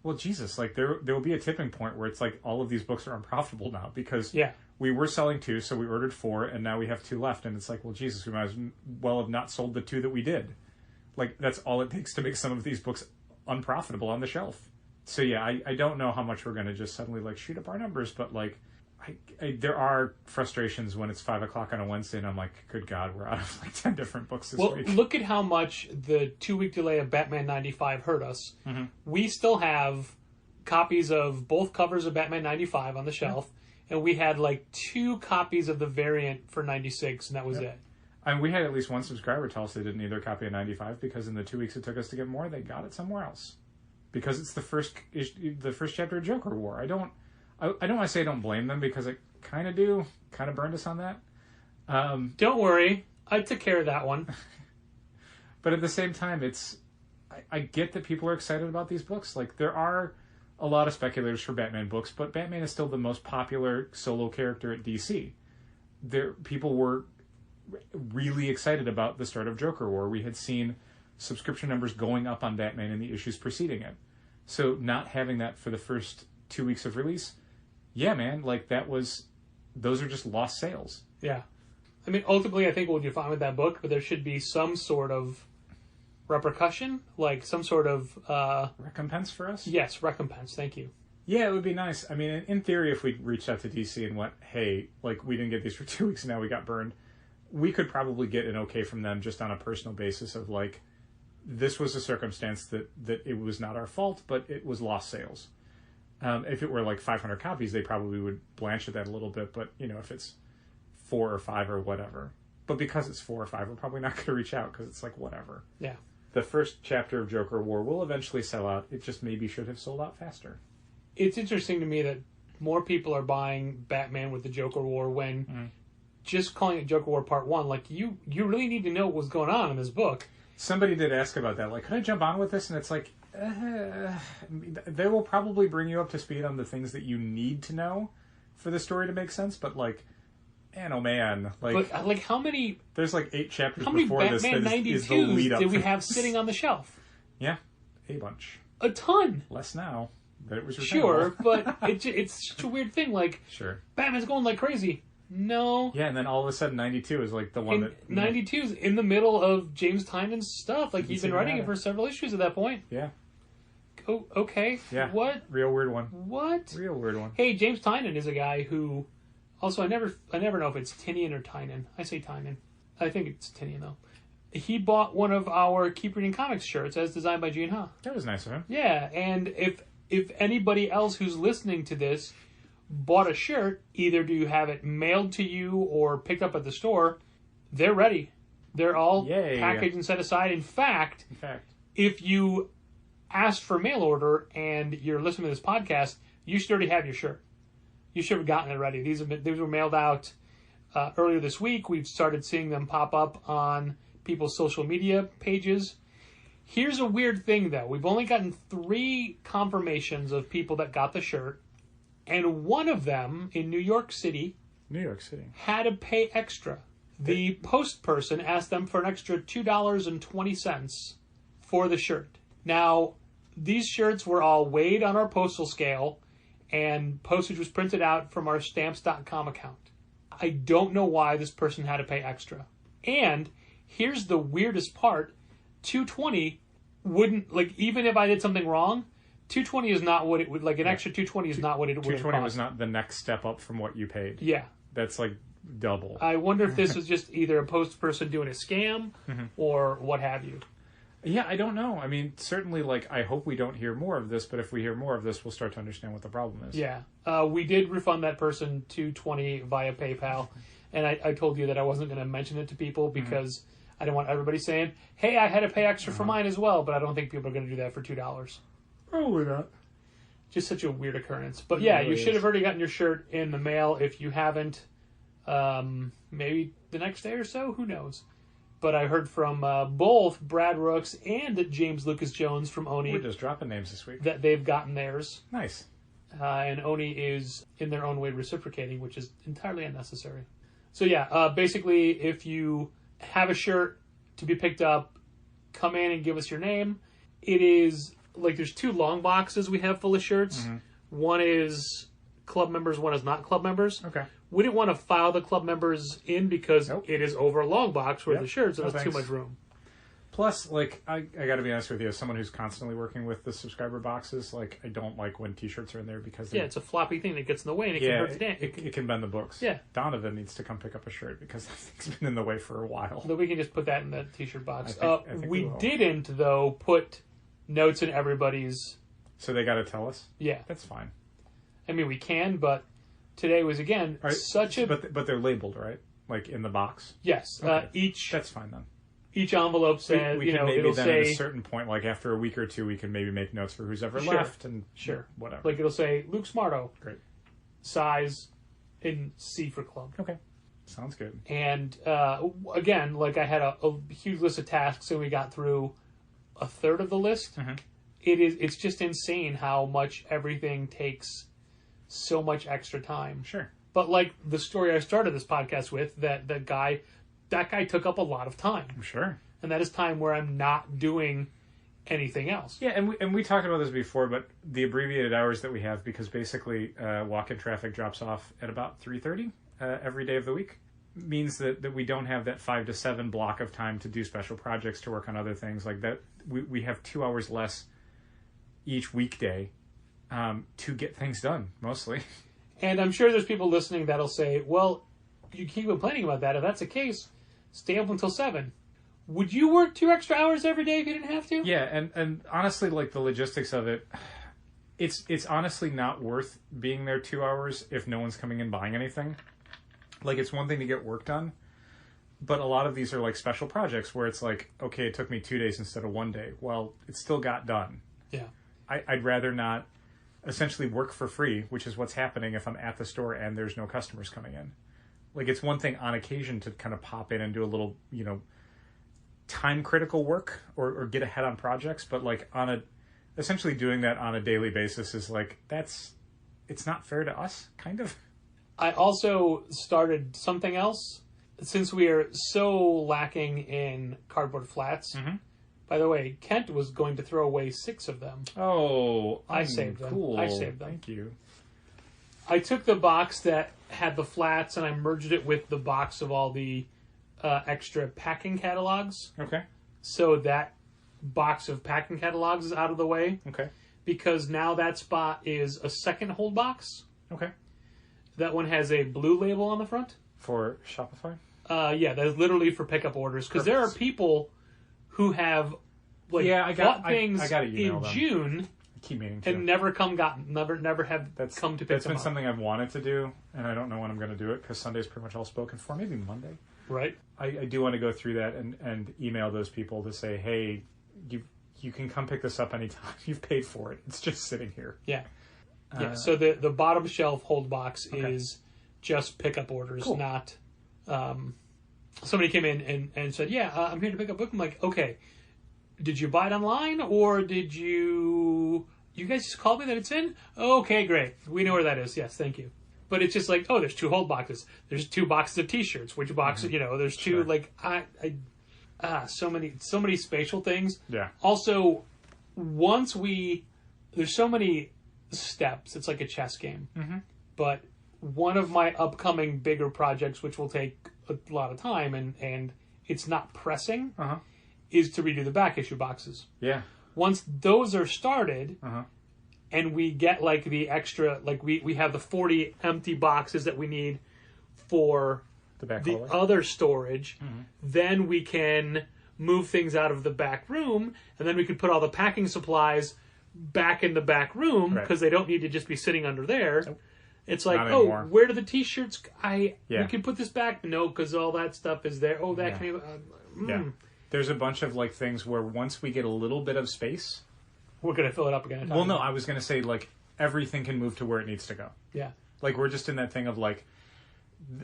well, Jesus, like there will be a tipping point where it's like all of these books are unprofitable now because Yeah. we were selling 2, so we ordered 4, and now we have 2 left, and it's like, well, Jesus, we might as well have not sold the 2 that we did. Like, that's all it takes to make some of these books unprofitable on the shelf. So yeah, I don't know how much we're going to just suddenly like shoot up our numbers, but like, there are frustrations when it's 5 o'clock on a Wednesday, and I'm like, good God, we're out of like 10 different books this week. Look at how much the 2-week delay of Batman 95 hurt us. Mm-hmm. We still have copies of both covers of Batman 95 on the shelf, and we had like 2 copies of the variant for 96, and that was it. And we had at least one subscriber tell us they didn't need their copy of 95 because in the 2 weeks it took us to get more, they got it somewhere else. Because it's the first chapter of Joker War. I don't want to say I don't blame them because I kind of do. Kind of burned us on that. Don't worry, I took care of that one. But at the same time, I get that people are excited about these books. Like, there are a lot of speculators for Batman books, but Batman is still the most popular solo character at DC. People were really excited about the start of Joker War. We had seen subscription numbers going up on Batman in the issues preceding it. So not having that for the first 2 weeks of release, yeah, man, like those are just lost sales. Yeah. I mean, ultimately, I think we'll do fine with that book, but there should be some sort of repercussion, like some sort of... recompense for us? Yes, recompense. Thank you. Yeah, it would be nice. I mean, in theory, if we reached out to DC and went, hey, like, we didn't get these for 2 weeks and now we got burned, we could probably get an okay from them just on a personal basis of, like, this was a circumstance that it was not our fault, but it was lost sales. If it were like 500 copies, they probably would blanch at that a little bit. But, you know, if it's 4 or 5 or whatever. But because it's 4 or 5, we're probably not going to reach out because it's like, whatever. Yeah. The first chapter of Joker War will eventually sell out. It just maybe should have sold out faster. It's interesting to me that more people are buying Batman with the Joker War when just calling it Joker War Part 1, like, you really need to know what was going on in this book. Somebody did ask about that. Like, could I jump on with this? And it's like, they will probably bring you up to speed on the things that you need to know for the story to make sense. But, like, man, oh man. Like, but, like, how many... There's, like, 8 chapters how many before Batman this that is the lead 92s up did we for have this. sitting on the shelf? Yeah, a bunch. A ton. Less now. But it was Sure, returnable. but it's such a weird thing. Like, Sure. Batman's going like crazy. No. Yeah, and then all of a sudden 92 is, like, the one that... 92's in the middle of James Tynan's stuff. Like, he's been writing it matter. for several issues at that point. Yeah. Oh, okay. Yeah. What? Real weird one. What? Real weird one. Hey, James Tynan is a guy who... Also, I never know if it's Tinian or Tynan. I say Tynan. I think it's Tinian, though. He bought one of our Keep Reading Comics shirts as designed by Gene Ha. That was nice of him. Yeah, and if anybody else who's listening to this bought a shirt, either do you have it mailed to you or picked up at the store, they're ready. They're all Yay. packaged and set aside. In fact, if you asked for mail order and you're listening to this podcast, you should already have your shirt. You should have gotten it ready. These were mailed out earlier this week. We've started seeing them pop up on people's social media pages. Here's a weird thing, though. We've only gotten 3 confirmations of people that got the shirt, and one of them in New York City had to pay extra. The post person asked them for an extra $2.20 for the shirt. Now, these shirts were all weighed on our postal scale, and postage was printed out from our Stamps.com account. I don't know why this person had to pay extra. And here's the weirdest part. $2.20 wouldn't, like, even if I did something wrong, $2.20 is not what it would, like, an extra $2.20 is not what it would have cost. $2.20 was not the next step up from what you paid. Yeah. That's, like, double. I wonder if this was just either a post person doing a scam or what have you. Yeah, I don't know. I mean, certainly, like, I hope we don't hear more of this, but if we hear more of this, we'll start to understand what the problem is. Yeah. We did refund that person $2.20 via PayPal, and I told you that I wasn't going to mention it to people because I didn't want everybody saying, hey, I had to pay extra for mine as well, but I don't think people are going to do that for $2. Probably not. Just such a weird occurrence. But yeah, you should have already gotten your shirt in the mail. If you haven't, maybe the next day or so, who knows? But I heard from both Brad Rooks and James Lucas Jones from Oni. We're just dropping names this week. That they've gotten theirs. Nice. And Oni is, in their own way, reciprocating, which is entirely unnecessary. So yeah, basically, if you have a shirt to be picked up, come in and give us your name. It is like there's 2 long boxes we have full of shirts. Mm-hmm. One is club members, one is not club members. Okay. We didn't want to file the club members in because it is over a long box where the shirts, and there's too much room. Plus, like, I got to be honest with you, as someone who's constantly working with the subscriber boxes, like, I don't like when T-shirts are in there because it's a floppy thing that gets in the way and it can hurt it can bend the books. Yeah. Donovan needs to come pick up a shirt because that thing's been in the way for a while. So we can just put that in the T-shirt box. I think we will. didn't, though, put notes in everybody's... So they got to tell us? Yeah. That's fine. I mean, we can, but today was, again, such a... But they're labeled, right? Like, in the box? Yes. Okay. That's fine, then. Each envelope says, we can maybe it'll then say... at a certain point, like after a week or two, we can maybe make notes for who's ever left and whatever. Like it'll say, Luke Smarto. Great. Size in C for club. Okay. Sounds good. And again, like I had a huge list of tasks and we got through a third of the list. Mm-hmm. It's just insane how much everything takes so much extra time. Sure. But like the story I started this podcast with, that guy took up a lot of time. I'm sure. And that is time where I'm not doing anything else. Yeah, and we talked about this before, but the abbreviated hours that we have, because basically walk-in traffic drops off at about 3:30 every day of the week, means that we don't have that 5 to 7 block of time to do special projects, to work on other things like that. We have 2 hours less each weekday to get things done, mostly. And I'm sure there's people listening that'll say, well, you keep complaining about that. If that's the case, stay up until 7. Would you work 2 extra hours every day if you didn't have to? Yeah, and honestly, like the logistics of it, it's honestly not worth being there 2 hours if no one's coming in buying anything. Like, it's one thing to get work done, but a lot of these are like special projects where it's like, okay, it took me 2 days instead of 1 day. Well, it still got done. Yeah. I'd rather not essentially work for free, which is what's happening if I'm at the store and there's no customers coming in. Like, it's one thing on occasion to kind of pop in and do a little, time critical work or get ahead on projects, but like essentially doing that on a daily basis is like, it's not fair to us, kind of. I also started something else. Since we are so lacking in cardboard flats, by the way, Kent was going to throw away 6 of them. Oh, I saved them. Cool. I saved them. Thank you. I took the box that had the flats and I merged it with the box of all the extra packing catalogs. Okay. So that box of packing catalogs is out of the way. Okay. Because now that spot is a second hold box. Okay. That one has a blue label on the front. For Shopify? Yeah, that is literally for pickup orders. Because there are people who have bought things I gotta email in them. June I keep meaning to. and never have come to pick That's them been up. something I've wanted to do, and I don't know when I'm going to do it because Sunday's pretty much all spoken for. Maybe Monday. Right. I do want to go through that and email those people to say, hey, you can come pick this up anytime. You've paid for it. It's just sitting here. Yeah. Yeah. So the bottom shelf hold box is just pickup orders, cool. Not. Somebody came in and said, "Yeah, I'm here to pick up a book." I'm like, "Okay, did you buy it online or did you guys just called me that it's in? Okay, great. We know where that is. Yes, thank you." But it's just like, oh, there's 2 hold boxes. There's 2 boxes of T-shirts. Which boxes? There's 2 like so many spatial things. Yeah. Also, there's so many steps. It's like a chess game. Mm-hmm. But one of my upcoming bigger projects, which will take a lot of time and it's not pressing, is to redo the back issue boxes. Yeah. Once those are started, and we get like the extra, like we have the 40 empty boxes that we need for the other storage, then we can move things out of the back room, and then we can put all the packing supplies back in the back room because they don't need to just be sitting under there. Nope. It's like, where do the T-shirts? We can put this back. No, because all that stuff is there. Oh, that can be. Yeah. There's a bunch of like things where once we get a little bit of space, we're gonna fill it up again. Well, no, I was gonna say like everything can move to where it needs to go. Yeah. Like we're just in that thing of like,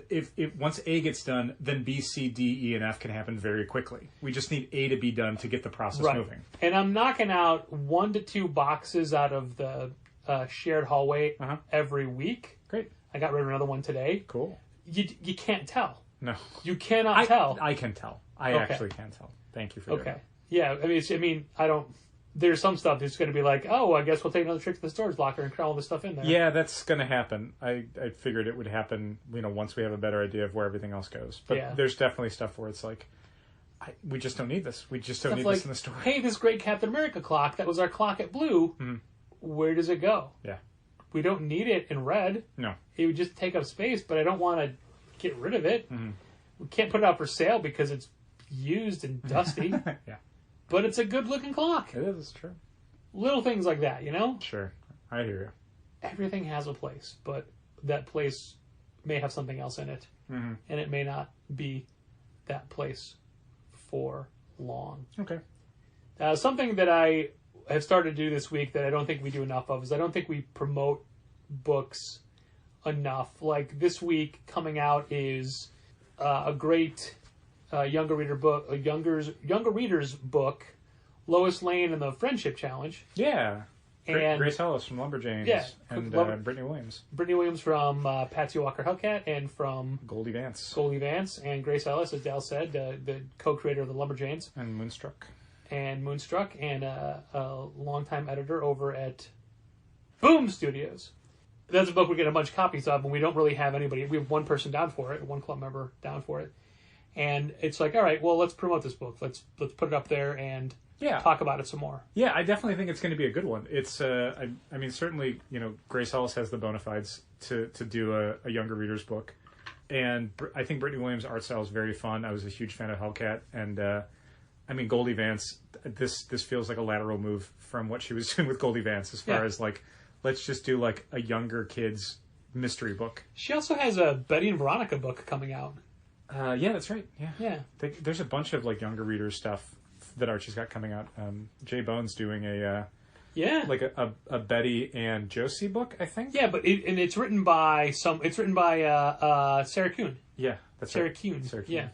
if once A gets done, then B, C, D, E, and F can happen very quickly. We just need A to be done to get the process moving. And I'm knocking out 1 to 2 boxes out of the shared hallway every week. Great. I got rid of another one today. Cool. You can't tell. No. You cannot tell. I can tell. I actually can tell. Thank you for doing that. Yeah, I mean, I don't. there's some stuff that's going to be like, oh, I guess we'll take another trip to the storage locker and cram all this stuff in there. Yeah, that's going to happen. I figured it would happen, once we have a better idea of where everything else goes. But there's definitely stuff where it's like, we just don't need this. We just don't need this in the story. Hey, this great Captain America clock, that was our clock at Blue. Mm-hmm. Where does it go? Yeah. We don't need it in red. No. It would just take up space, but I don't want to get rid of it. Mm-hmm. We can't put it out for sale because it's used and dusty. Yeah. But it's a good-looking clock. It is, it's true. Little things like that, Sure. I hear you. Everything has a place, but that place may have something else in it. Mm-hmm. And it may not be that place for long. Okay. Something that I have started to do this week that I don't think we do enough of is I don't think we promote books enough. Like this week coming out is a great younger readers book, Lois Lane and the Friendship Challenge. Yeah. And Grace Ellis from Lumberjanes. Yeah, and Brittany Williams. Brittany Williams from Patsy Walker Hellcat and from Goldie Vance. And Grace Ellis, as Dal said, the co-creator of the Lumberjanes. And Moonstruck. And a longtime editor over at Boom Studios. That's a book we get a bunch of copies of, and we don't really have anybody. We have one person down for it, one club member down for it. And it's like, all right, well, let's promote this book. Let's put it up there and talk about it some more. Yeah, I definitely think it's going to be a good one. It's, I mean, certainly, Grace Ellis has the bona fides to do a younger reader's book. And I think Brittany Williams' art style is very fun. I was a huge fan of Hellcat. And, I mean, Goldie Vance, this feels like a lateral move from what she was doing with Goldie Vance as far as, like, let's just do, like, a younger kid's mystery book. She also has a Betty and Veronica book coming out. Yeah, that's right. Yeah. There's a bunch of, like, younger readers stuff that Archie's got coming out. Jay Bone's doing a Betty and Josie book, I think. Yeah, but it's written by Sarah Kuhn. Yeah, that's Sarah right. Kuhn. Sarah Kuhn. Yeah.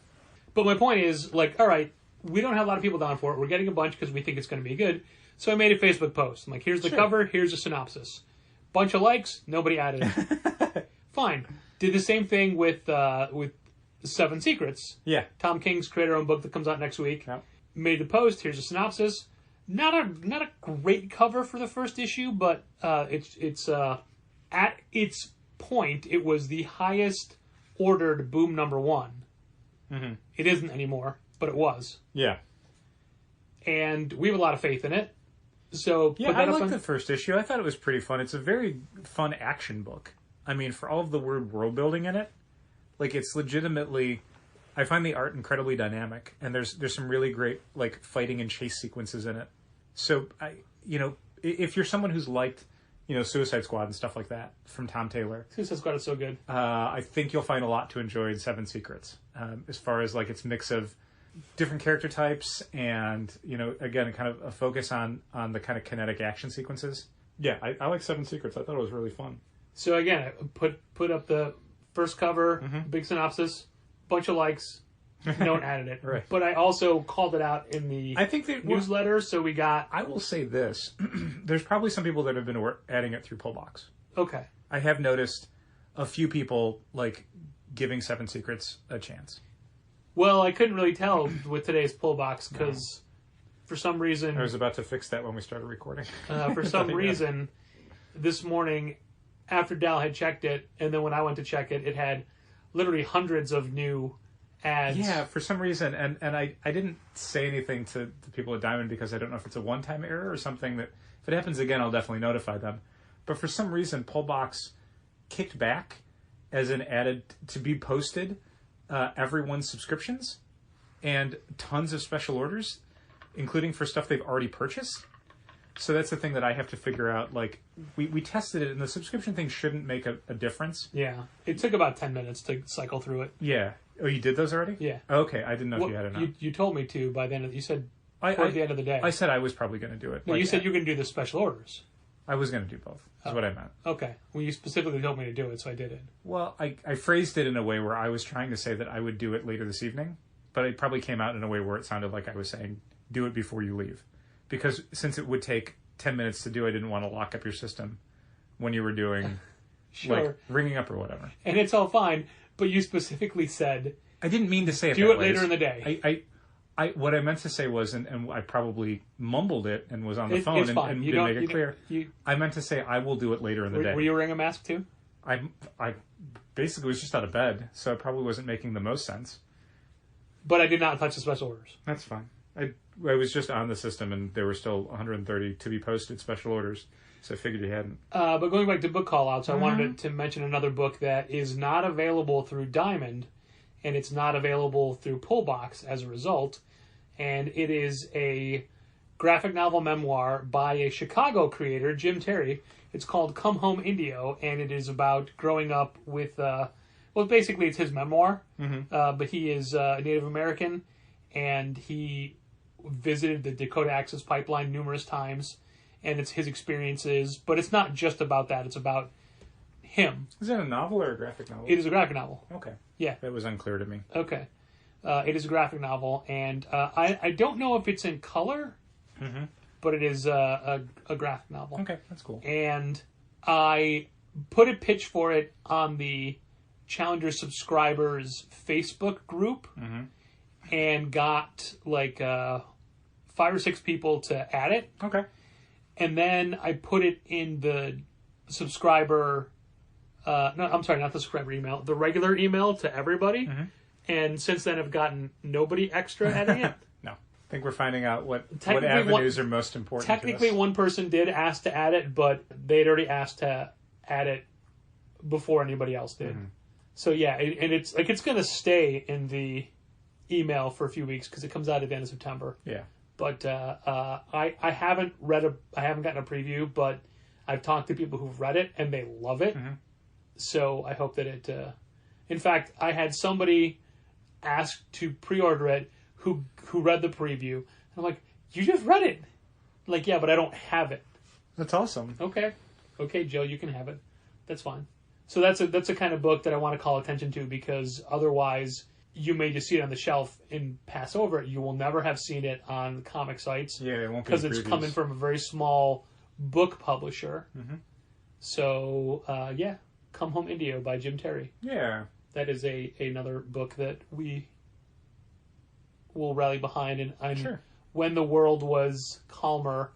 But my point is, like, all right, we don't have a lot of people down for it. We're getting a bunch because we think it's going to be good. So I made a Facebook post. I'm like, here's the cover, here's a synopsis. Bunch of likes, nobody added it. Fine. Did the same thing with Seven Secrets. Yeah. Tom King's creator-owned book that comes out next week. Yep. Made the post, here's a synopsis. Not a great cover for the first issue, but it's at its point, it was the highest ordered Boom #1. Mm-hmm. It isn't anymore, but it was. Yeah. And we have a lot of faith in it. So yeah, I liked the first issue. I thought it was pretty fun. It's a very fun action book. I mean, for all of the weird world building in it, like it's legitimately. I find the art incredibly dynamic, and there's some really great like fighting and chase sequences in it. So if you're someone who's liked, Suicide Squad and stuff like that from Tom Taylor, Suicide Squad is so good. I think you'll find a lot to enjoy in Seven Secrets, as far as like its mix of different character types and again kind of a focus on the kind of kinetic action sequences. Yeah, I like Seven Secrets. I thought it was really fun. So again, I put up the first cover, big synopsis, bunch of likes. No one added it. Right. But I also called it out in the newsletter, so we got... I will say this. There's probably some people that have been adding it through Pullbox. Okay. I have noticed a few people like giving Seven Secrets a chance. Well, I couldn't really tell with today's Pullbox because for some reason... I was about to fix that when we started recording. For some reason, this morning, after Dal had checked it, and then when I went to check it, it had literally hundreds of new ads. Yeah, for some reason. And I didn't say anything to the people at Diamond because I don't know if it's a one-time error or something that... If it happens again, I'll definitely notify them. But for some reason, Pullbox kicked back as an added to be posted everyone's subscriptions and tons of special orders, including for stuff they've already purchased. So that's the thing that I have to figure out. Like, we tested it, and the subscription thing shouldn't make a difference. Yeah. It took about 10 minutes to cycle through it. Yeah. Oh, you did those already? Yeah. Okay, I didn't know if you had or not. You told me to by the end of... You said toward the end of the day. I said I was probably going to do it. No, you said you were going to do the special orders. I was going to do both, is what I meant. Okay. Well, you specifically told me to do it, so I did it. Well, I phrased it in a way where I was trying to say that I would do it later this evening, but it probably came out in a way where it sounded like I was saying, do it before you leave. Because since it would take 10 minutes to do, I didn't want to lock up your system when you were doing, like, ringing up or whatever. And it's all fine, but you specifically said... I didn't mean to say it do that it way. later in the day. What I meant to say was, and I probably mumbled it and was on the phone it's fine. and You didn't don't- make it clear. I meant to say I will do it later in the day. Were you wearing a mask too? I basically was just out of bed, so it probably wasn't making the most sense. But I did not touch the special orders. That's fine. I was just on the system, and there were still 130 to be posted special orders, so I figured you hadn't. But going back to book call-outs, I wanted to mention another book that is not available through Diamond, and it's not available through Pullbox as a result. And it is a graphic novel memoir by a Chicago creator, Jim Terry. It's called Come Home Indio, and it is about growing up with, well, basically it's his memoir, but he is a Native American, and he visited the Dakota Access Pipeline numerous times, and it's his experiences, but it's not just about that, it's about him. Is that a novel or a graphic novel? It is a graphic novel. Okay. Yeah. That was unclear to me. Okay. It is a graphic novel, and I don't know if it's in color, but it is a graphic novel. Okay, that's cool. And I put a pitch for it on the Challenger subscribers Facebook group, and got like 5 or 6 people to add it. Okay. And then I put it in the subscriber, no, I'm sorry, not the subscriber email, the regular email to everybody. And since then I've gotten nobody extra adding it. No. I think we're finding out what Technically, avenues are most important Technically, to us. one person did ask to add it, but they'd already asked to add it before anybody else did. So yeah, and it's like it's going to stay in the email for a few weeks because it comes out at the end of September. Yeah. But I haven't I haven't gotten a preview, but I've talked to people who've read it and they love it. So I hope that it. In fact, I had somebody ask to pre-order it who read the preview. And I'm like, you just read it. I'm like, yeah, but I don't have it. That's awesome. Okay, Joe, you can have it. That's fine. So that's a kind of book that I want to call attention to because otherwise you may just see it on the shelf and pass over it. You will never have seen it on comic sites. Yeah, it won't be because it's previews. coming from a very small book publisher. So yeah, Come Home Indio by Jim Terry. Yeah. That is another book that we will rally behind. And Sure. When the world was calmer,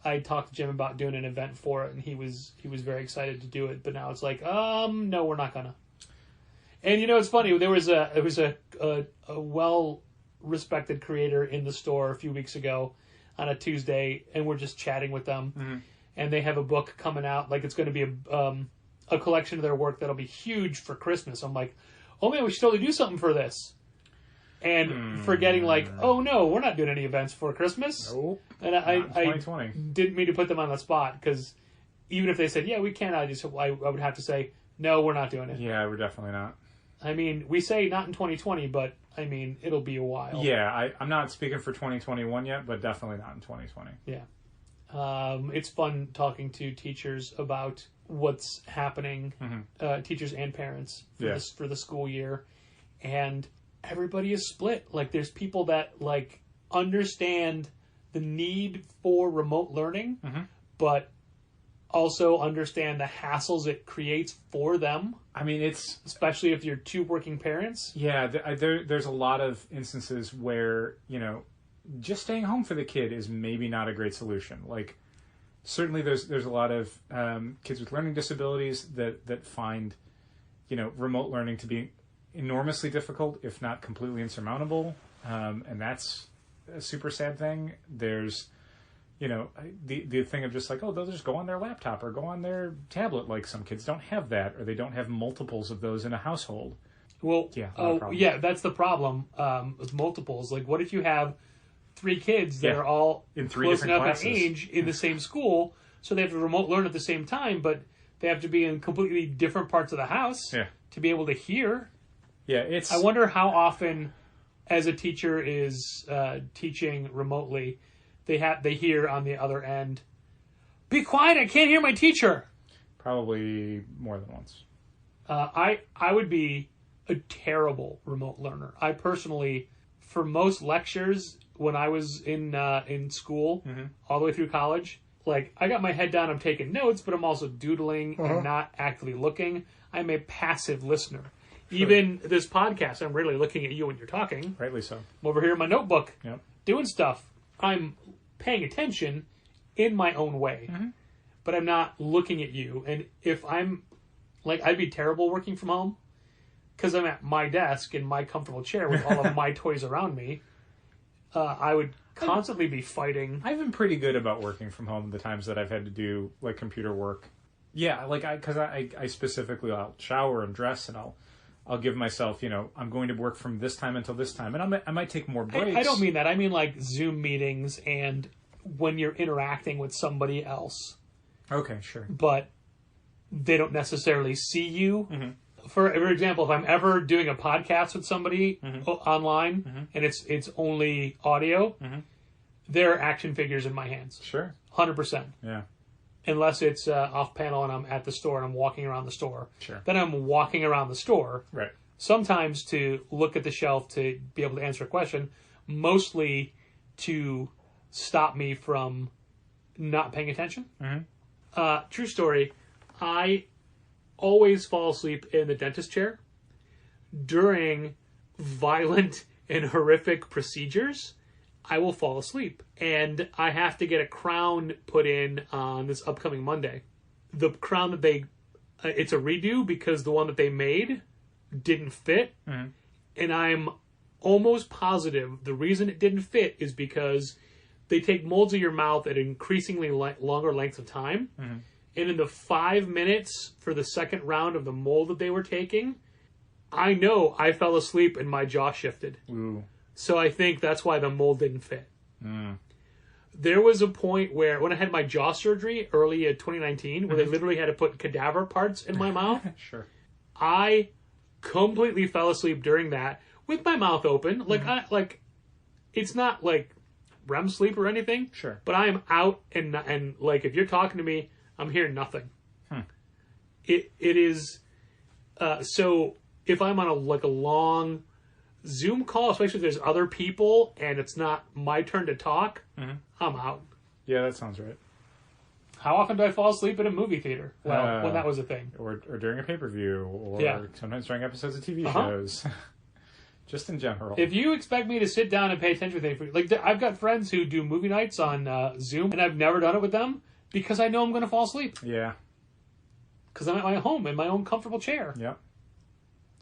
I talked to Jim about doing an event for it, and he was very excited to do it. But now it's like, no, we're not gonna. And you know, it's funny. There was a well respected creator in the store a few weeks ago on a Tuesday, and we're just chatting with them, and they have a book coming out. Like it's going to be a collection of their work that'll be huge for Christmas. I'm like, oh man, we should totally do something for this. And forgetting like, oh no, we're not doing any events for Christmas. Nope. And Not in I 2020. didn't mean to put them on the spot because even if they said, yeah, we can, I would have to say, no, we're not doing it. Yeah, we're definitely not. I mean, we say not in 2020, but I mean, it'll be a while. Yeah, I'm not speaking for 2021 yet, but definitely not in 2020. Yeah. It's fun talking to teachers about what's happening, teachers and parents for the school year. And everybody is split. Like there's people that like understand the need for remote learning, but also understand the hassles it creates for them. I mean, it's... Especially if you're 2 working parents. Yeah, there's a lot of instances where, you know, just staying home for the kid is maybe not a great solution. Like, certainly there's a lot of kids with learning disabilities that find, you know, remote learning to be enormously difficult, if not completely insurmountable. And that's a super sad thing. There's, you know, the thing of just like, oh, they'll just go on their laptop or go on their tablet. Like some kids don't have that, or they don't have multiples of those in a household. Well, Yeah, that's the problem with multiples. Like, what if you have 3 kids that are all in 3 close different enough in classes. age in the same school, so they have to remote learn at the same time, but they have to be in completely different parts of the house to be able to hear. Yeah, it's... I wonder how often, as a teacher is teaching remotely, they hear on the other end, "Be quiet! I can't hear my teacher." Probably more than once. I would be a terrible remote learner. I personally, for most lectures when I was in school, all the way through college, like I got my head down, I'm taking notes, but I'm also doodling and not actively looking. I'm a passive listener. Even this podcast, I'm really looking at you when you're talking. Rightly so. I'm over here in my notebook, Yep. doing stuff. I'm paying attention in my own way, but I'm not looking at you. And if I'm, like, I'd be terrible working from home because I'm at my desk in my comfortable chair with all of my toys around me. I would constantly be fighting. I've been pretty good about working from home the times that I've had to do, like, computer work. Yeah, like, because I specifically, I'll shower and dress, and I'll give myself, I'm going to work from this time until this time. And I might take more breaks. I don't mean that. I mean, like, Zoom meetings and when you're interacting with somebody else. Okay, sure. But they don't necessarily see you. For example, if I'm ever doing a podcast with somebody online and it's only audio, there are action figures in my hands. Sure. 100%. Yeah. Unless it's off panel and I'm at the store and I'm walking around the store. Sure. Then I'm walking around the store. Right. Sometimes to look at the shelf to be able to answer a question. Mostly to stop me from not paying attention. True story. I always fall asleep in the dentist chair during violent and horrific procedures. I will fall asleep, and I have to get a crown put in on this upcoming Monday. The crown that it's a redo because the one that they made didn't fit, and I'm almost positive the reason it didn't fit is because they take molds of your mouth at increasingly longer lengths of time, and in the 5 minutes for the second round of the mold that they were taking, I know I fell asleep and my jaw shifted. Ooh. So I think that's why the mold didn't fit. There was a point where, when I had my jaw surgery early in 2019, where they literally had to put cadaver parts in my mouth, Sure. I completely fell asleep during that with my mouth open. Like, it's not like REM sleep or anything. Sure. But I am out and like, if you're talking to me, I'm hearing nothing. It is, so if I'm on a long Zoom call, especially if there's other people and it's not my turn to talk, I'm out. Yeah, that sounds right. How often do I fall asleep in a movie theater? Well, when that was a thing. Or during a pay-per-view, or sometimes during episodes of TV shows. Just in general. If you expect me to sit down and pay attention to things, like, I've got friends who do movie nights on Zoom, and I've never done it with them because I know I'm going to fall asleep. Yeah. Because I'm at my home in my own comfortable chair. Yeah.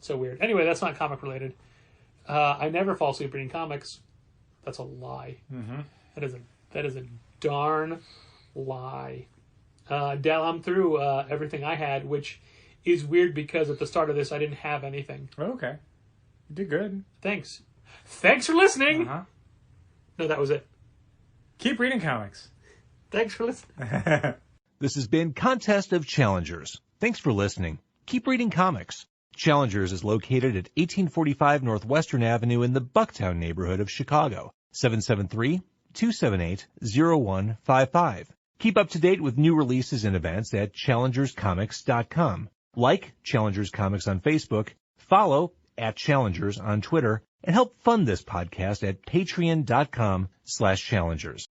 So weird. Anyway, that's not comic related. I never fall asleep reading comics. That's a lie. That is a darn lie. Dal, I'm through everything I had, which is weird because at the start of this I didn't have anything. Oh, okay. You did good. Thanks for listening. No, that was it. Keep reading comics. Thanks for listening. This has been Contest of Challengers. Thanks for listening. Keep reading comics. Challengers is located at 1845 Northwestern Avenue in the Bucktown neighborhood of Chicago. 773-278-0155. Keep up to date with new releases and events at challengerscomics.com. Like Challengers Comics on Facebook, follow @Challengers on Twitter, and help fund this podcast at patreon.com/challengers.